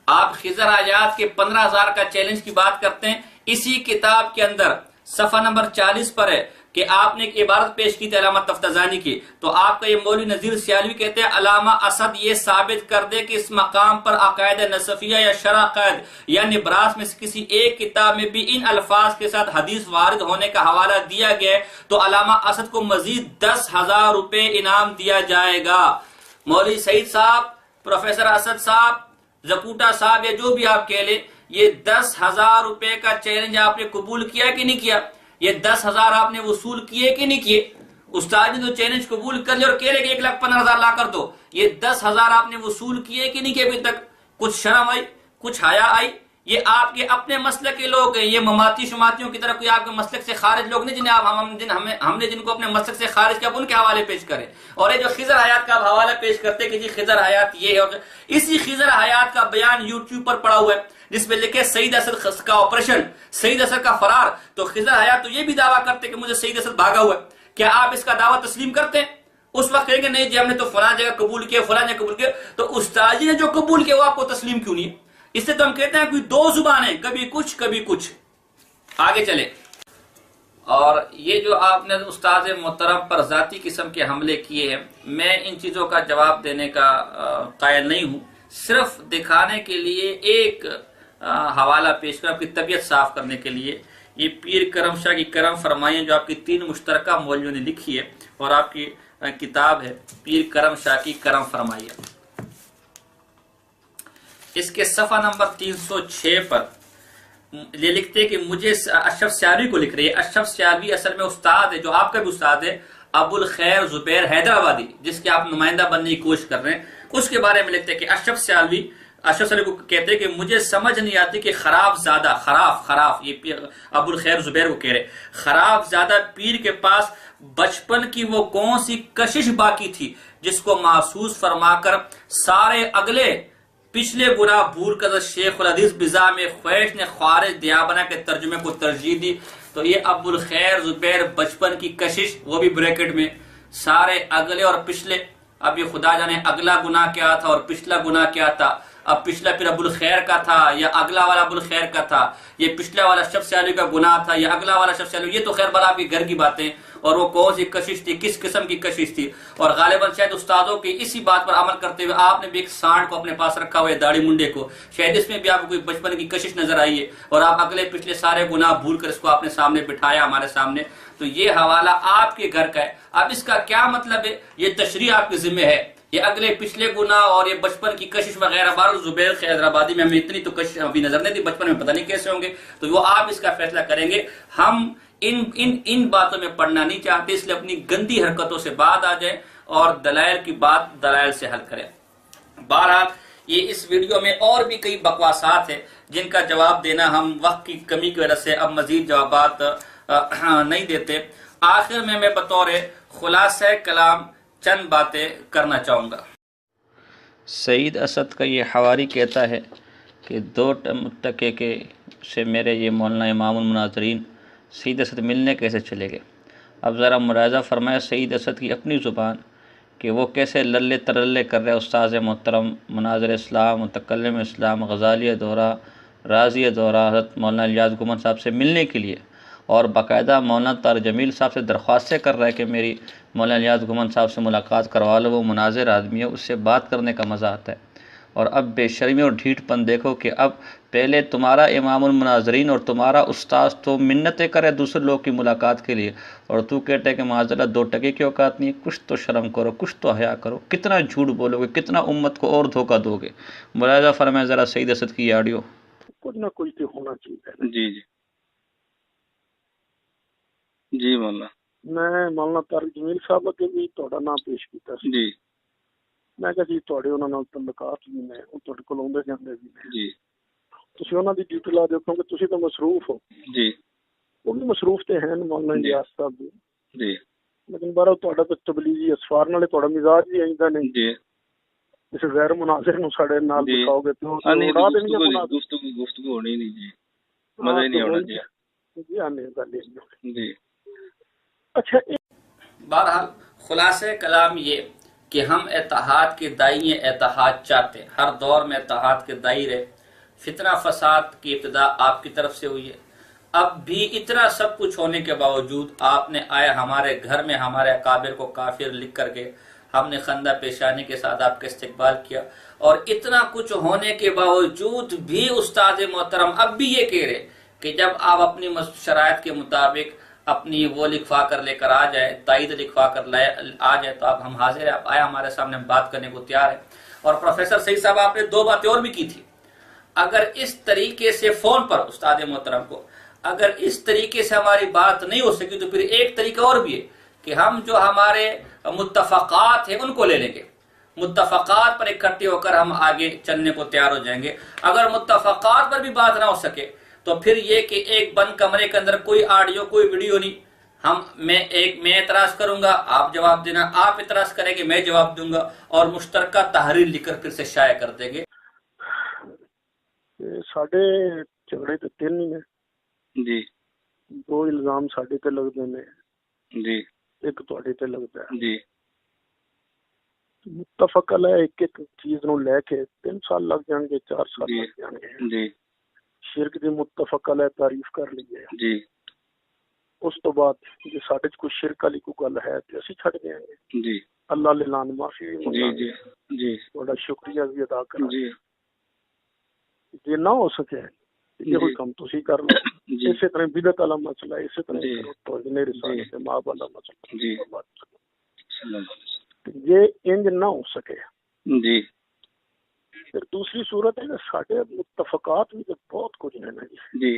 آپ خضر آیات کے 15,000 کا چیلنج کی بات کرتے ہیں، اسی کتاب کے اندر صفحہ نمبر 40 پر ہے، کہ آپ نے ایک عبارت پیش کی تھی علامہ تفتزانی کی، تو آپ کا یہ مولوی نذیر سیالوی کہتے ہیں علامہ اسد یہ ثابت کر دے کہ اس مقام پر عقائد نصفیہ یا شرع عقائد یا نبراس میں سے کسی ایک کتاب میں بھی ان الفاظ کے ساتھ حدیث وارد ہونے کا حوالہ دیا گیا ہے تو علامہ اسد کو مزید 10,000 روپے انعام دیا جائے گا۔ مولوی سعید صاحب، پروفیسر اسد صاحب، زکوٹا صاحب، یا جو بھی آپ کہہ لیں، یہ 10,000 روپے کا چیلنج آپ نے قبول کیا کہ نہیں کیا؟ یہ 10,000 آپ نے وصول کیے کہ نہیں کیے؟ استاد نے تو چیلنج قبول کر لیا اور کہہ رہے کہ 1,15,000 لا کر دو، یہ 10,000 آپ نے وصول کیے کہ نہیں کیے ابھی تک؟ کچھ شرم آئی، کچھ حیا آئی؟ یہ آپ کے اپنے مسلک کے لوگ ہیں، یہ مماتی شماتیوں کی طرح کوئی آپ کے مسلک سے خارج لوگ نہیں جنہیں ہم نے جن کو اپنے مسلک سے خارج کیا ان کے حوالے پیش کریں۔ اور یہ جو خضر حیات کا حوالہ پیش کرتے کہ جی خضر حیات یہ ہے، اور اسی خضر حیات کا بیان یوٹیوب پر پڑا ہوا ہے جس میں لکھے سعید اسد کا آپریشن، سعید اسد کا فرار، تو خضر حیات تو یہ بھی دعویٰ کرتے کہ مجھے سعید اسد بھاگا ہوا ہے۔ کیا آپ اس کا دعویٰ تسلیم کرتے ہیں؟ اس وقت کہیں گے نہیں جی ہم نے تو فلاں جگہ قبول کیا، فلاں جگہ قبول کیا، تو استاد جی نے جو قبول کیا وہ آپ کو تسلیم کیوں نہیں ہے؟ اس سے تو ہم کہتے ہیں کوئی دو زبانیں، کبھی کچھ کبھی کچھ۔ آگے چلے، اور یہ جو آپ نے استاد محترم پر ذاتی قسم کے حملے کیے ہیں، میں ان چیزوں کا جواب دینے کا قائل نہیں ہوں، صرف دکھانے کے لیے ایک حوالہ پیش کر آپ کی طبیعت صاف کرنے کے لیے۔ یہ پیر کرم شاہ کی کرم فرمائیاں جو آپ کی 3 مشترکہ مولویوں نے لکھی ہے، اور آپ کی کتاب ہے پیر کرم شاہ کی کرم فرمائیاں، اس کے صفحہ نمبر 306 پر یہ لکھتے کہ مجھے اشرف سیالوی کو لکھ رہی ہے۔ اشرف سیالوی اصل میں استاد ہے، جو آپ کا بھی استاد ہے، ابو الخیر زبیر حیدرآبادی، جس کے آپ نمائندہ بننے کی کوشش کر رہے ہیں، اس کے بارے میں لکھتے کہ اشرف سیالوی کو کہتے ہیں کہ مجھے سمجھ نہیں آتی کہ خراف زادہ، خراف یہ ابو الخیر زبیر کو کہہ رہے، خراف زادہ پیر کے پاس بچپن کی وہ کون سی کشش باقی تھی جس کو محسوس فرما کر سارے اگلے پچھلے گناہ بھول کر شیخ الحدیث بزام خویش نے خارج دیابنا کے ترجمے کو ترجیح دی۔ تو یہ ابو الخیر زبیر بچپن کی کشش، وہ بھی بریکٹ میں، سارے اگلے اور پچھلے، اب یہ خدا جانے اگلا گناہ کیا تھا اور پچھلا گناہ کیا تھا، اب پچھلا پھر ابو الخیر کا تھا یا اگلا والا ابو الخیر کا تھا، یہ پچھلا والا اشرف سیالوی کا گناہ تھا یا اگلا والا اشرف سیالوی، یہ تو خیر بلا آپ کے گھر کی باتیں، اور وہ کون سی کشش تھی، کس قسم کی کشش تھی، اور غالباً شاید استادوں کی اسی بات پر عمل کرتے ہوئے آپ نے بھی ایک سانڈ کو اپنے پاس رکھا ہوا ہے، داڑھی منڈے کو، شاید اس میں بھی آپ کو کوئی بچپن کی کشش نظر آئی ہے، اور آپ اگلے پچھلے سارے گناہ بھول کر اس کو آپ نے سامنے بٹھایا ہمارے سامنے۔ تو یہ حوالہ آپ کے گھر کا ہے، اب اس کا کیا مطلب ہے؟ یہ تشریح آپ کے ذمہ ہے، یہ اگلے پچھلے گناہ اور یہ بچپن کی کشش وغیرہ۔ بار زبیر حیدرآبادی میں ہمیں اتنی تو کشش ابھی نظر نہیں تھی، بچپن میں پتہ نہیں کیسے ہوں گے، تو وہ آپ اس کا فیصلہ کریں گے۔ ہم ان باتوں میں پڑھنا نہیں چاہتے، اس لیے اپنی گندی حرکتوں سے بعد آ جائیں اور دلائل کی بات دلائل سے حل کریں۔ بہرحال یہ اس ویڈیو میں اور بھی کئی بکواسات ہیں جن کا جواب دینا ہم وقت کی کمی کی وجہ سے اب مزید جوابات نہیں دیتے۔ آخر میں بطور خلاصہ کلام چند باتیں کرنا چاہوں گا۔
سعید اسد کا یہ حواری کہتا ہے کہ 2 متقے کے سے میرے یہ مولانا امام المناظرین سعید اسد ملنے کیسے چلے گئے۔ اب ذرا ملاحظہ فرمایا سعید اسد کی اپنی زبان کہ وہ کیسے للے ترلے کر رہے استاذ محترم مناظر اسلام، متکلم اسلام، غزالی دورہ، رازی دورہ حضرت مولانا الیاس گمن صاحب سے ملنے کے لیے، اور باقاعدہ مولانا طارق جمیل صاحب سے درخواستیں کر رہا ہے کہ میری مولانا الیاس گمن صاحب سے ملاقات کروا لو، وہ مناظر آدمی ہے، اس سے بات کرنے کا مزہ آتا ہے۔ اور اب بے شرمی اور ڈھیٹ پن دیکھو کہ اب پہلے تمہارا امام المناظرین اور تمہارا استاذ تو منتیں کرے دوسرے لوگ کی ملاقات کے لیے، اور تو کہتے ہے کہ معاذاللہ 2 ٹکے کی اوقات نہیں ہے، کچھ تو شرم کرو، کچھ تو حیا کرو، کتنا جھوٹ بولو گے، کتنا امت کو اور دھوکہ دو گے۔ ملاحظہ فرمائیں ذرا سعید اسد کی آڈیو۔
کچھ نہ کچھ تو ہونا چاہیے۔
جی جی جی مولانا،
میں مولانا طارق جمیل صاحب اگے بھی تہاڈا نام پیش کیتا سی
جی،
میں کہا جی تہاڈے انہاں نال تعلقات بھی نے، او تہاڈے کول اوندے جاندے بھی نے
جی،
تسی انہاں دی ڈیوٹی لا دیو کیونکہ تسی تو مصروف ہو۔
جی
وہ بھی مصروف تے ہیں مولانا الیاس صاحب بھی،
جی،
لیکن بارہ تہاڈا تو تبلیغی اسفار نالے تہاڈا مزاج بھی ایندا نہیں
جی،
اس غیر مناظر نو ساڈے نال
جی،
دکھاؤ گے تو اڑا دیں گے مناظر۔
گفتگو ہونی نہیں جی، مزہ ہی نہیں ہونا جی۔
جی آنے گل نہیں
جی۔
اچھا
بہرحال خلاصہ کلام یہ کہ ہم اتحاد کے دائی ہیں، اتحاد چاہتے ہیں، ہر دور میں اتحاد کے دائی رہے۔ فتنہ فساد کی ابتدا آپ کی طرف سے ہوئی ہے، اب بھی اتنا سب کچھ ہونے کے باوجود آپ نے آیا ہمارے گھر میں ہمارے اکابر کو کافر لکھ کر کے ہم نے خندہ پیشانی کے ساتھ آپ کا استقبال کیا، اور اتنا کچھ ہونے کے باوجود بھی استاد محترم اب بھی یہ کہہ رہے کہ جب آپ اپنی شرائط کے مطابق اپنی وہ لکھوا کر لے کر آ جائے، تائید لکھوا کر آ جائے تو آپ ہم حاضر ہیں، آپ آئے ہمارے سامنے بات کرنے کو تیار ہے۔ اور پروفیسر سعید صاحب آپ نے 2 باتیں اور بھی کی تھی، اگر اس طریقے سے فون پر استاد محترم کو اگر اس طریقے سے ہماری بات نہیں ہو سکی تو پھر ایک طریقہ اور بھی ہے کہ ہم جو ہمارے متفقات ہیں ان کو لے لیں گے، متفقات پر اکٹھے ہو کر ہم آگے چلنے کو تیار ہو جائیں گے۔ اگر متفقات پر بھی بات نہ ہو سکے تو پھر یہ کہ ایک بند کمرے کے اندر کوئی آڈیو کوئی ویڈیو نہیں، میں اعتراض کروں گا آپ جواب دینا، آپ اعتراض کریں گے میں جواب دوں گا، اور مشترکہ تحریر لکھ کر پھر سے شائع کر دیں گے۔
ساڈے جھگڑے تے 3 ہی نے
جی،
2 الزام ساڈے تے لگدے نے
جی،
ایک تواڈے تے لگدا ہے
جی،
متفق علیہ ایک چیز نو لے کے 3 سال لگ جان گے، 4 سال
جی،
لگ جان گے،
جی،
شرک دی متفق علیہ تعریف کر لیے،
جی،
اس تو بعد جے ساڈے چ کوئی شرک والی کوئی گل ہے تے اسی چھڈ دیاں گے،
جی،
اللہ لے لان معافی بھی
جی،
منگاں
جی،
گے،
جی،
تہاڈا شکریہ بھی ادا کراں
جی،
جے نہ ہو سکے یہ کوئی کم تسی کر لو، اسی طرح بدعت والا مسئلہ ہے، اسی طرح توہین رسالت ماں والا مسئلہ،
جی،
یہ انج نہ ہو سکے
جی،
پھر دوسری صورت ہے کہ ساڈے متفقات بھی بہت کچھ ہیں نا
جی،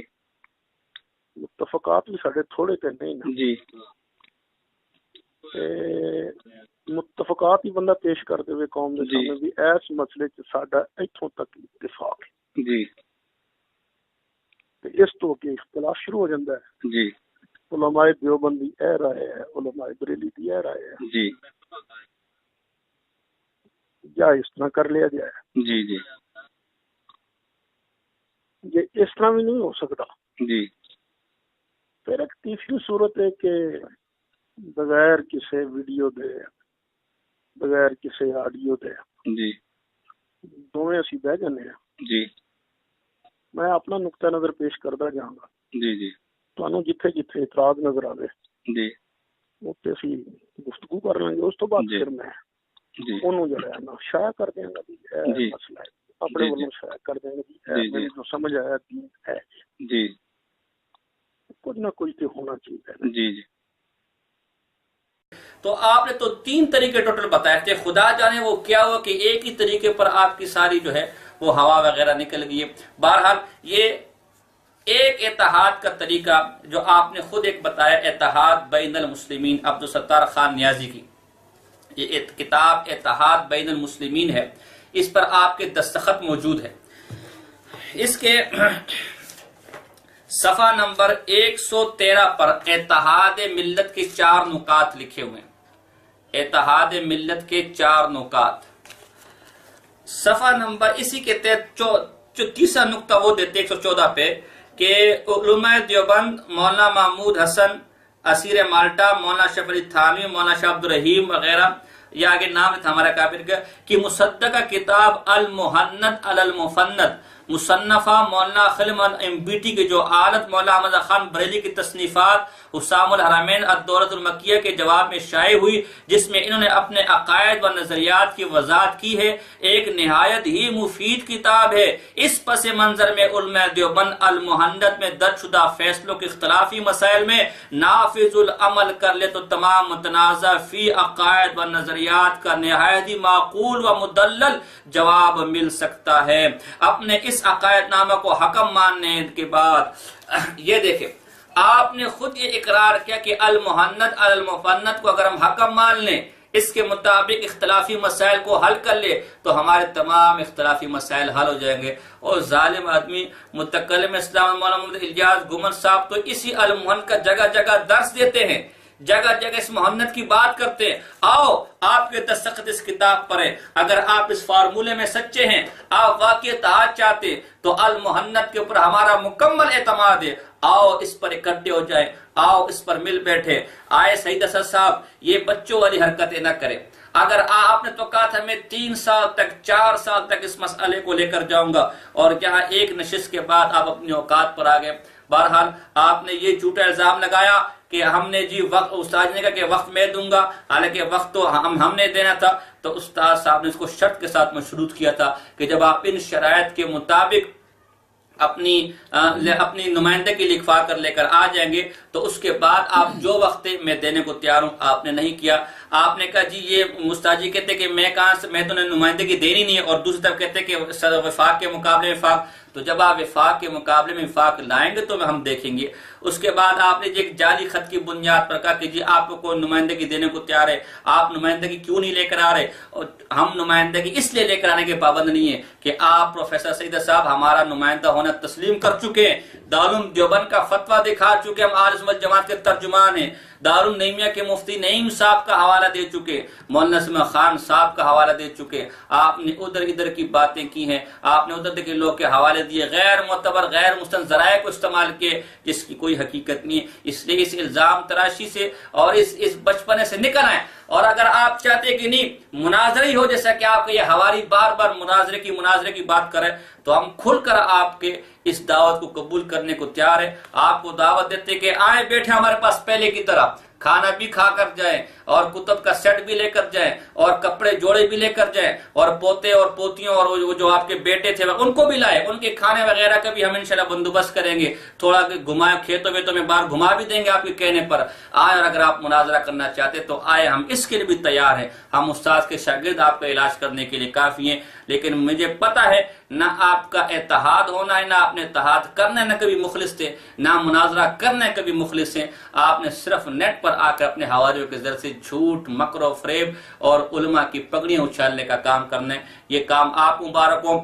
متفقات بھی ساڈے تھوڑے تے نہیں نا
جی،
متفقات ہی بندہ پیش کر دے قوم دے سامنے بھی اس مسئلے چ ساڈا ایتھوں تک اتفاق ہے،
جی،
اس تو کہ اختلاف شروع ہو جاتا ہے،
جی،
علماء دیوبندی اے رائے ہے، علماء بریلی دی اے رائے ہے،
جی،
یا اس طرح کر لیا جائے،
جی، جی،
یہ اس طرح بھی نہیں ہو سکتا،
جی،
پھر ایک تیسری صورت ہے کہ بغیر کسی ویڈیو دے بغیر کسی آڈیو دے
جی،
دونوں اسی بہ جانے ہیں،
جی،
میں اپنا نقطہ نظر پیش کرتا جاؤں گا،
جی، جی،
تانوں جتھے جتھے اعتراض نظر آوے
جی،
اوتے اسی گفتگو کر لیں گے، اس تو بعد پھر میں انہوں جو ہے نا شائع کر دیں گا بھی اے مسئلہ ہے، اپنے ولوں شائع کر دیں گے بھی اے میری جو سمجھ آیا دین ہے،
جی،
کچھ نہ کچھ تو ہونا چاہیے،
جی، جی۔
تو آپ نے تو 3 طریقے ٹوٹل بتائے تھے، خدا جانے وہ کیا ہوا کہ ایک ہی طریقے پر آپ کی ساری جو ہے وہ ہوا وغیرہ نکل گئی ہے۔ بہرحال یہ ایک اتحاد کا طریقہ جو آپ نے خود ایک بتایا، اتحاد بین المسلمین، عبدالستار خان نیازی کی یہ کتاب اتحاد بین المسلمین ہے، اس پر آپ کے دستخط موجود ہے، اس کے صفحہ نمبر 113 پر اتحاد ملت کے 4 نکات لکھے ہوئے ہیں، اتحاد ملت کے 4 نکات، صفحہ نمبر اسی کے تحت 30 نقطہ وہ دیتے 114 پہ کہ علماء دیوبند مولانا محمود حسن اسیر مالٹا، مولانا شرف علی تھانوی، مولانا شاہ عبد الرحیم وغیرہ، یہ آگے نام تھا ہمارا کابر کا، کہ مصدقہ کتاب المحند علی المفند مصنفہ مولانا خلم بیٹی کے جو عالت مولانا احمد خان بریلی کی تصنیفات حسام الحرمین الدولت المکیہ کے جواب میں شائع ہوئی، جس میں انہوں نے اپنے عقائد و نظریات کی وضاحت کی ہے، ایک نہایت ہی مفید کتاب ہے۔ اس پس منظر میں علماء دیوبند المحندت میں درج شدہ فیصلوں کے اختلافی مسائل میں نافذ العمل کر لے تو تمام متنازع فی عقائد و نظریات کا نہایت ہی معقول و مدلل جواب مل سکتا ہے۔ اپنے اس عقائد نامہ کو حکم ماننے کے بعد یہ دیکھیں، آپ نے خود یہ اقرار کیا کہ المحند علی المفند کو اگر ہم حکم مان لیں، اس کے مطابق اختلافی مسائل کو حل کر لے تو ہمارے تمام اختلافی مسائل حل ہو جائیں گے۔ اور ظالم آدمی متکلم اسلام مولانا محمد الیاس گمن صاحب تو اسی المحند کا جگہ جگہ درس دیتے ہیں، جگہ جگہ اس محنت کی بات کرتے ہیں۔ آؤ آپ کے دستخط اس کتاب پر ہے، اگر آپ اس فارمولے میں سچے ہیں، آپ واقعی اتحاد چاہتے تو المحنت کے اوپر ہمارا مکمل اعتماد ہے، آؤ اس پر اکٹھے ہو جائیں، آؤ اس پر مل بیٹھے۔ آئے سعید اسد صاحب یہ بچوں والی حرکتیں نہ کریں، اگر آپ نے تو کہا تھا میں 3 سال تک 4 سال تک اس مسئلے کو لے کر جاؤں گا، اور جہاں ایک نشست کے بعد آپ اپنی اوقات پر آ گئے، بہرحال آپ نے یہ جھوٹا الزام لگایا کہ ہم نے جی وقت، استاد نے کہا کہ وقت میں دوں گا، حالانکہ وقت تو ہم نے دینا تھا. تو استاد صاحب نے اس کو شرط کے ساتھ مشروط کیا تھا کہ جب آپ ان شرائط کے مطابق اپنی نمائندگی لکھوا کر لے کر آ جائیں گے تو اس کے بعد آپ جو وقت میں دینے کو تیار ہوں. آپ نے نہیں کیا. آپ نے کہا جی یہ مستاذ جی کہتے کہ میں کہاں سے، میں تو نے نمائندگی دینی نہیں ہے، اور دوسری طرف کہتے کہ وفاق کے مقابلے میں وفاق. تو جب آپ وفاق کے مقابلے میں وفاق لائیں گے تو ہم دیکھیں گے. اس کے بعد آپ نے ایک جعلی خط کی بنیاد پر کہا کہ جی آپ کو نمائندگی دینے کو تیار ہے، آپ نمائندگی کیوں نہیں لے کر آ رہے؟ اور ہم نمائندگی اس لیے لے کر آنے کے پابند نہیں ہے کہ آپ پروفیسر سعید صاحب ہمارا نمائندہ ہونا تسلیم کر چکے ہیں، دارالعلوم دیوبند کا فتویٰ دکھا چکے، ہم اہل سنت جماعت کے ترجمان ہیں، دارالعلوم نعیمیہ کے مفتی نعیم صاحب کا حوالہ دے چکے، مولانا سمیع خان صاحب کا حوالہ دے چکے. آپ نے ادھر ادھر کی باتیں کی ہیں، آپ نے ادھر کے لوگ کے حوالے دیے، غیر معتبر غیر مستند ذرائع کو استعمال کیے جس کی کوئی حقیقت نہیں ہے. اس لیے اس الزام تراشی سے اور اس بچپنے سے نکل آئے. اور اگر آپ چاہتے کہ نہیں مناظرہ ہی ہو، جیسا کہ آپ کے یہ حوالی بار بار مناظرے کی بات کریں، تو ہم کھل کر آپ کے اس دعوت کو قبول کرنے کو تیار ہے. آپ کو دعوت دیتے کہ آئیں بیٹھے ہمارے پاس پہلے کی طرح، کھانا بھی کھا کر جائیں اور کتب کا سیٹ بھی لے کر جائیں اور کپڑے جوڑے بھی لے کر جائیں اور پوتے اور پوتیوں اور جو آپ کے بیٹے تھے ان کو بھی لائیں، ان کے کھانے وغیرہ کا بھی ہم انشاءاللہ بندوبست کریں گے، تھوڑا گھمائیں کھیتوں ویتوں میں باہر گھما بھی دیں گے آپ کے کہنے پر. آئے اور اگر آپ مناظرہ کرنا چاہتے تو آئے، ہم اس کے لیے بھی تیار ہیں. ہم استاد کے شاگرد آپ کا علاج کرنے کے لیے کافی ہیں. لیکن مجھے پتا ہے نہ آپ کا اتحاد ہونا ہے، نہ آپ نے اتحاد کرنا ہے، نہ کبھی مخلص تھے، نہ مناظرہ کرنا ہے کبھی مخلص ہیں. آپ نے صرف نیٹ پر آ کر اپنے حوالیوں کے ذریعے سے جھوٹ، مکر و فریب اور علماء کی پگڑیاں اچھالنے کا کام کرنا ہے. یہ کام آپ مبارک ہوں.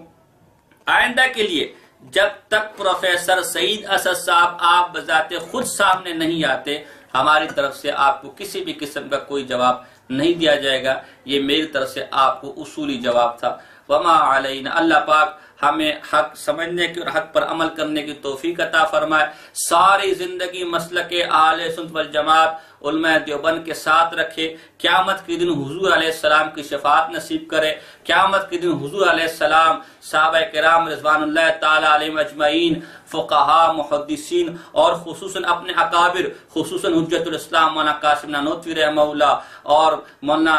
آئندہ کے لیے جب تک پروفیسر سعید اسد صاحب آپ بذات خود سامنے نہیں آتے، ہماری طرف سے آپ کو کسی بھی قسم کا کوئی جواب نہیں دیا جائے گا. یہ میری طرف سے آپ کو اصولی جواب تھا. وما علینا، اللہ پاک ہمیں حق سمجھنے کی اور حق پر عمل کرنے کی توفیق عطا فرمائے. ساری زندگی مسلک اہل سنت والجماعت علماء دیوبند کے ساتھ رکھے. قیامت کے دن حضور علیہ السلام کی شفاعت نصیب کرے. قیامت کے دن حضور علیہ السلام، صحابہ کرام رضوان اللہ تعالی علیہم اجمعین، فقہاء، محدثین اور خصوصاً اپنے اکابر، خصوصاً حجت الاسلام مولانا قاسم نانوتوی رحمہ اللہ اور مولانا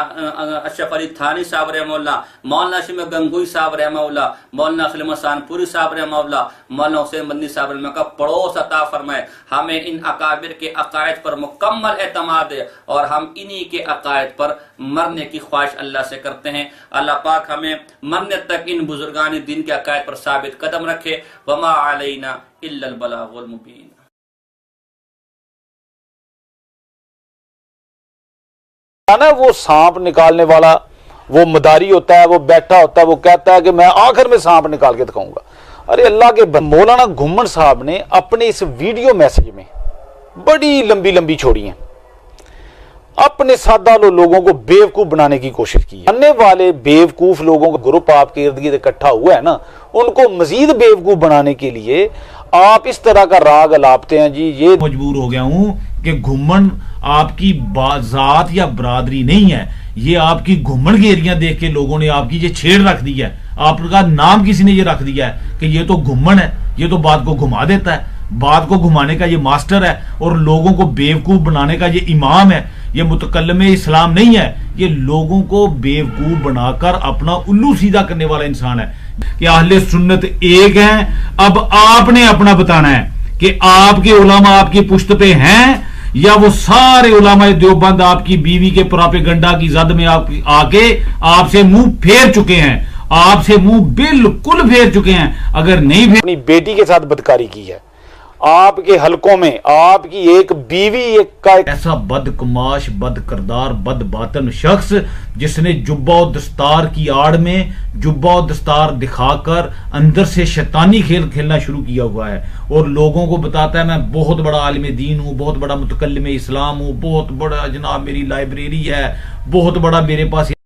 اشرف علی تھانی صاحب رحمہ اللہ، مولانا شمع گنگوئی صاحب رحمہ اللہ، مولانا خلیم حسان پوری صاحب رحمہ اللہ، مولانا حسین مدنی صاحب رحمہ اللہ کا پڑوس عطا فرمائے. ہمیں ان اکابر کے عقائد پر مکمل اعتماد ہے اور ہم انہی کے عقائد پر مرنے کی خواہش اللہ سے کرتے ہیں. اللہ پاک ہمیں مرنے تک ان بزرگان دین کے عقائد پر ثابت قدم رکھے. وما علینا الا البلاغ المبین.
وہ سانپ نکالنے والا وہ مداری ہوتا ہے، وہ بیٹھا ہوتا ہے، وہ کہتا ہے کہ میں آخر میں سانپ نکال کے دکھاؤں گا. ارے اللہ کے مولانا گھمن صاحب نے اپنے اس ویڈیو میسج میں بڑی لمبی لمبی چھوڑی ہیں، اپنے سادہ لوگوں کو بیوقوف بنانے کی کوشش کی ہے. آنے والے بیوقوف لوگوں کا گروپ آپ کے ارد گرد اکٹھا ہوا ہے نا، ان کو مزید بیوقوف بنانے کے لیے آپ اس طرح کا راگ الاپتے ہیں. جی یہ
مجبور ہو گیا ہوں کہ گھمن آپ کی ذات یا برادری نہیں ہے، یہ آپ کی گھمن گیریاں دیکھ کے لوگوں نے آپ کی یہ چھیڑ رکھ دی ہے، آپ کا نام کسی نے یہ رکھ دیا ہے کہ یہ تو گھمن ہے، یہ تو بات کو گھما دیتا ہے، بات کو گھمانے کا یہ ماسٹر ہے اور لوگوں کو بیوقوف بنانے کا یہ امام ہے. یہ متکلم اسلام نہیں ہے، یہ لوگوں کو بیوقوف بنا کر اپنا الو سیدھا کرنے والا انسان ہے. کہ اہل سنت ایک ہیں، اب آپ نے اپنا بتانا ہے کہ آپ کے علماء آپ کی پشت پہ ہیں یا وہ سارے علماء دیوبند آپ کی بیوی کے پراپیگنڈا کی زد میں آ کے آپ سے منہ پھیر چکے ہیں، آپ سے منہ بالکل پھیر چکے ہیں. اگر نہیں
اپنی بیٹی کے ساتھ بدکاری کی ہے، آپ کے حلقوں میں آپ کی ایک بیوی
ایسا بدکماش، بد کردار، بد باطن شخص جس نے جبہ و دستار کی آڑ میں جبہ و دستار دکھا کر اندر سے شیطانی کھیل کھیلنا شروع کیا ہوا ہے اور لوگوں کو بتاتا ہے میں بہت بڑا عالم دین ہوں، بہت بڑا متکلم اسلام ہوں، بہت بڑا جناب میری لائبریری ہے، بہت بڑا میرے پاس